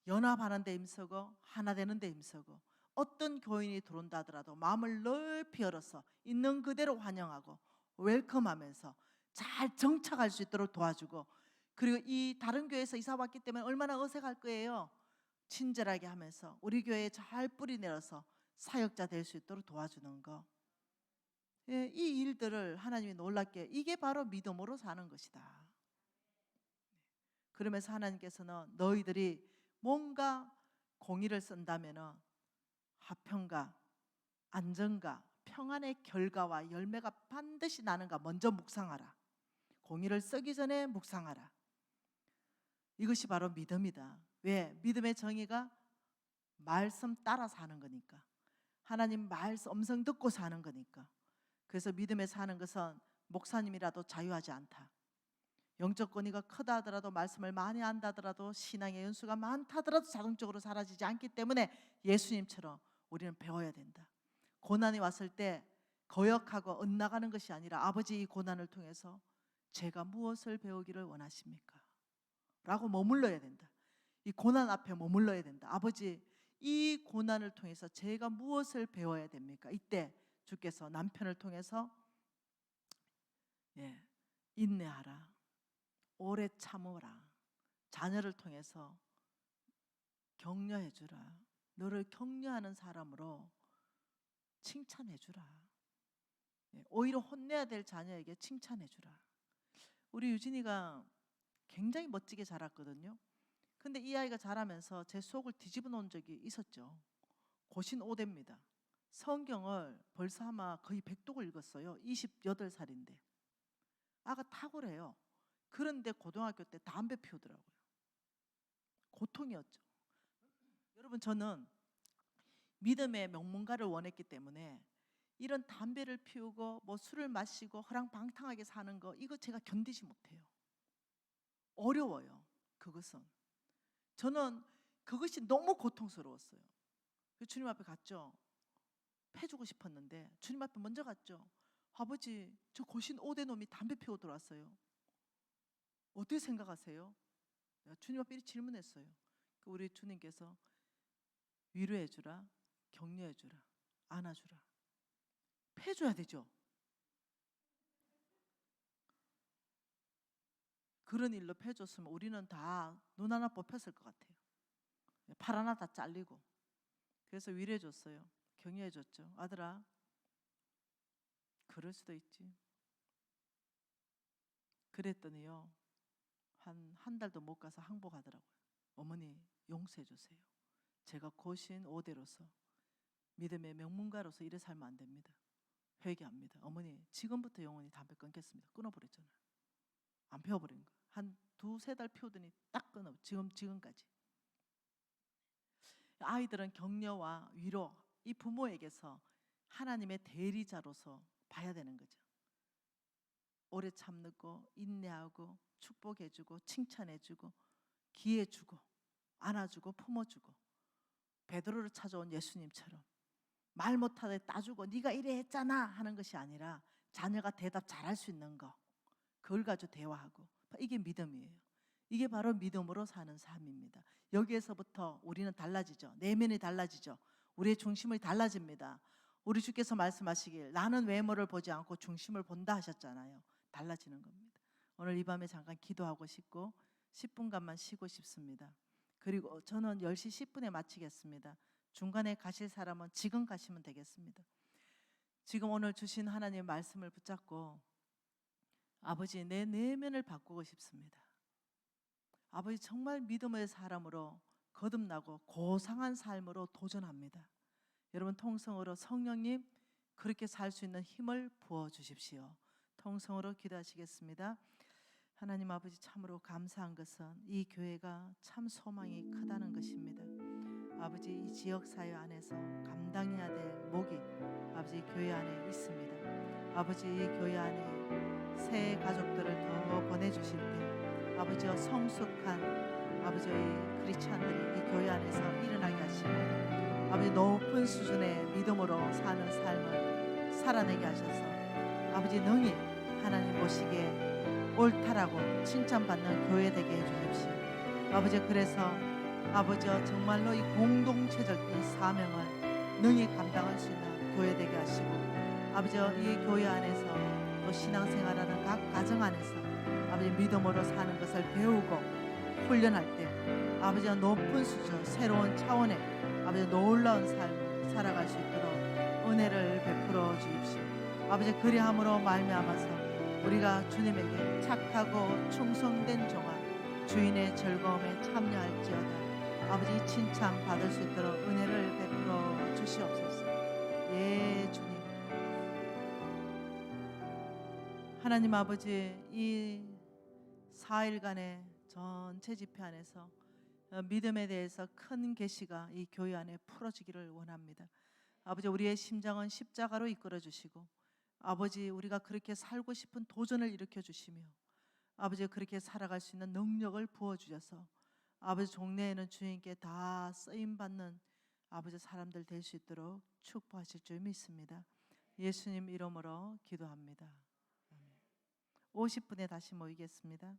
A: 연합하는 데 힘쓰고 하나 되는 데 힘쓰고 어떤 교인이 들어온다 하더라도 마음을 넓히 열어서 있는 그대로 환영하고 웰컴하면서 잘 정착할 수 있도록 도와주고 그리고 이 다른 교회에서 이사 왔기 때문에 얼마나 어색할 거예요. 친절하게 하면서 우리 교회에 잘 뿌리 내려서 사역자 될 수 있도록 도와주는 거. 예, 이 일들을 하나님이 놀랍게 이게 바로 믿음으로 사는 것이다. 그러면서 하나님께서는 너희들이 뭔가 공의를 쓴다면 화평과 안정과 평안의 결과와 열매가 반드시 나는가 먼저 묵상하라. 공의를 쓰기 전에 묵상하라. 이것이 바로 믿음이다. 왜? 믿음의 정의가 말씀 따라 사는 거니까. 하나님 말씀 음성 듣고 사는 거니까. 그래서 믿음에 사는 것은 목사님이라도 자유하지 않다. 영적 권위가 크다 하더라도 말씀을 많이 안다 하더라도 신앙의 연수가 많다 하더라도 자동적으로 사라지지 않기 때문에 예수님처럼 우리는 배워야 된다. 고난이 왔을 때 거역하고 엇나가는 것이 아니라 아버지 이 고난을 통해서 제가 무엇을 배우기를 원하십니까? 라고 머물러야 된다. 이 고난 앞에 머물러야 된다. 아버지 이 고난을 통해서 제가 무엇을 배워야 됩니까? 이때 주께서 남편을 통해서 인내하라. 오래 참으라. 자녀를 통해서 격려해 주라. 너를 격려하는 사람으로 칭찬해 주라. 오히려 혼내야 될 자녀에게 칭찬해 주라. 우리 유진이가 굉장히 멋지게 자랐거든요. 근데 이 아이가 자라면서 제 속을 뒤집어 놓은 적이 있었죠. 고신 5대입니다. 성경을 벌써 아마 거의 100독을 읽었어요. 28살인데. 아가 탁월해요. 그런데 고등학교 때 담배 피우더라고요. 고통이었죠. 여러분 저는 믿음의 명문가를 원했기 때문에 이런 담배를 피우고 뭐 술을 마시고 허랑방탕하게 사는 거 이거 제가 견디지 못해요. 어려워요. 그것은. 저는 그것이 너무 고통스러웠어요. 주님 앞에 갔죠. 패주고 싶었는데 주님 앞에 먼저 갔죠. 아버지, 저 고신 5대 놈이 담배 피워 들어왔어요. 어떻게 생각하세요? 내가 주님 앞에 이렇게 질문했어요. 우리 주님께서 위로해 주라, 격려해 주라, 안아주라, 패줘야 되죠. 그런 일로 패줬으면 우리는 다 눈 하나 뽑혔을 것 같아요. 팔 하나 다 잘리고. 그래서 위로해 줬어요. 격려해 줬죠. 아들아, 그럴 수도 있지. 그랬더니요, 한 달도 못 가서 항복하더라고요. 어머니, 용서해 주세요. 제가 고신 5대로서 믿음의 명문가로서 이래 살면 안 됩니다. 회개합니다. 어머니, 지금부터 영원히 담배 끊겠습니다. 끊어버렸잖아요. 안 피워버린 거. 한 2-3달 피우더니 딱 끊어. 지금까지. 아이들은 격려와 위로, 이 부모에게서 하나님의 대리자로서 봐야 되는 거죠. 오래 참고 인내하고 축복해주고 칭찬해주고 기회주고 안아주고 품어주고, 베드로를 찾아온 예수님처럼 말 못하게 따주고 네가 이래 했잖아 하는 것이 아니라 자녀가 대답 잘할 수 있는 거, 그걸 가지고 대화하고, 이게 믿음이에요. 이게 바로 믿음으로 사는 삶입니다. 여기에서부터 우리는 달라지죠. 내면이 달라지죠. 우리의 중심이 달라집니다. 우리 주께서 말씀하시길 나는 외모를 보지 않고 중심을 본다 하셨잖아요. 달라지는 겁니다. 오늘 이 밤에 잠깐 기도하고 싶고 10분간만 쉬고 싶습니다. 그리고 저는 10시 10분에 마치겠습니다. 중간에 가실 사람은 지금 가시면 되겠습니다. 지금 오늘 주신 하나님의 말씀을 붙잡고 아버지, 내 내면을 바꾸고 싶습니다. 아버지, 정말 믿음의 사람으로 거듭나고 고상한 삶으로 도전합니다. 여러분, 통성으로 성령님 그렇게 살 수 있는 힘을 부어주십시오. 통성으로 기도하시겠습니다. 하나님 아버지, 참으로 감사한 것은 이 교회가 참 소망이 크다는 것입니다. 아버지, 이 지역사회 안에서 감당해야 될 목이 아버지 교회 안에 있습니다. 아버지, 이 교회 안에 새 가족들을 더 보내주실 때 아버지여, 성숙한 아버지의 크리스찬들이 이 교회 안에서 일어나게 하시고 아버지, 높은 수준의 믿음으로 사는 삶을 살아내게 하셔서 아버지, 능히 하나님 보시기에 옳다라고 칭찬받는 교회 되게 해주십시오. 아버지, 그래서 아버지여, 정말로 이 공동체적인 사명을 능히 감당할 수 있는 교회 되게 하시고 아버지여, 이 교회 안에서 또 신앙생활하는 각 가정 안에서 아버지 믿음으로 사는 것을 배우고 훈련할 때 아버지와 높은 수준, 새로운 차원의 아버지 놀라운 삶을 살아갈 수 있도록 은혜를 베풀어 주십시오. 아버지, 그리함으로 말미암아서 우리가 주님에게 착하고 충성된 종아 주인의 즐거움에 참여할지어다 아버지 칭찬 받을 수 있도록 은혜를 베풀어 주시옵소서. 예, 주님. 하나님 아버지, 이 4일간의 전체 집회 안에서 믿음에 대해서 큰 계시가 이 교회 안에 풀어지기를 원합니다. 아버지, 우리의 심장은 십자가로 이끌어 주시고 아버지, 우리가 그렇게 살고 싶은 도전을 일으켜 주시며 아버지, 그렇게 살아갈 수 있는 능력을 부어주셔서 아버지, 종래에는 주님께 다 쓰임받는 아버지 사람들 될 수 있도록 축복하실 줄 믿습니다. 예수님 이름으로 기도합니다. 50분에 다시 모이겠습니다.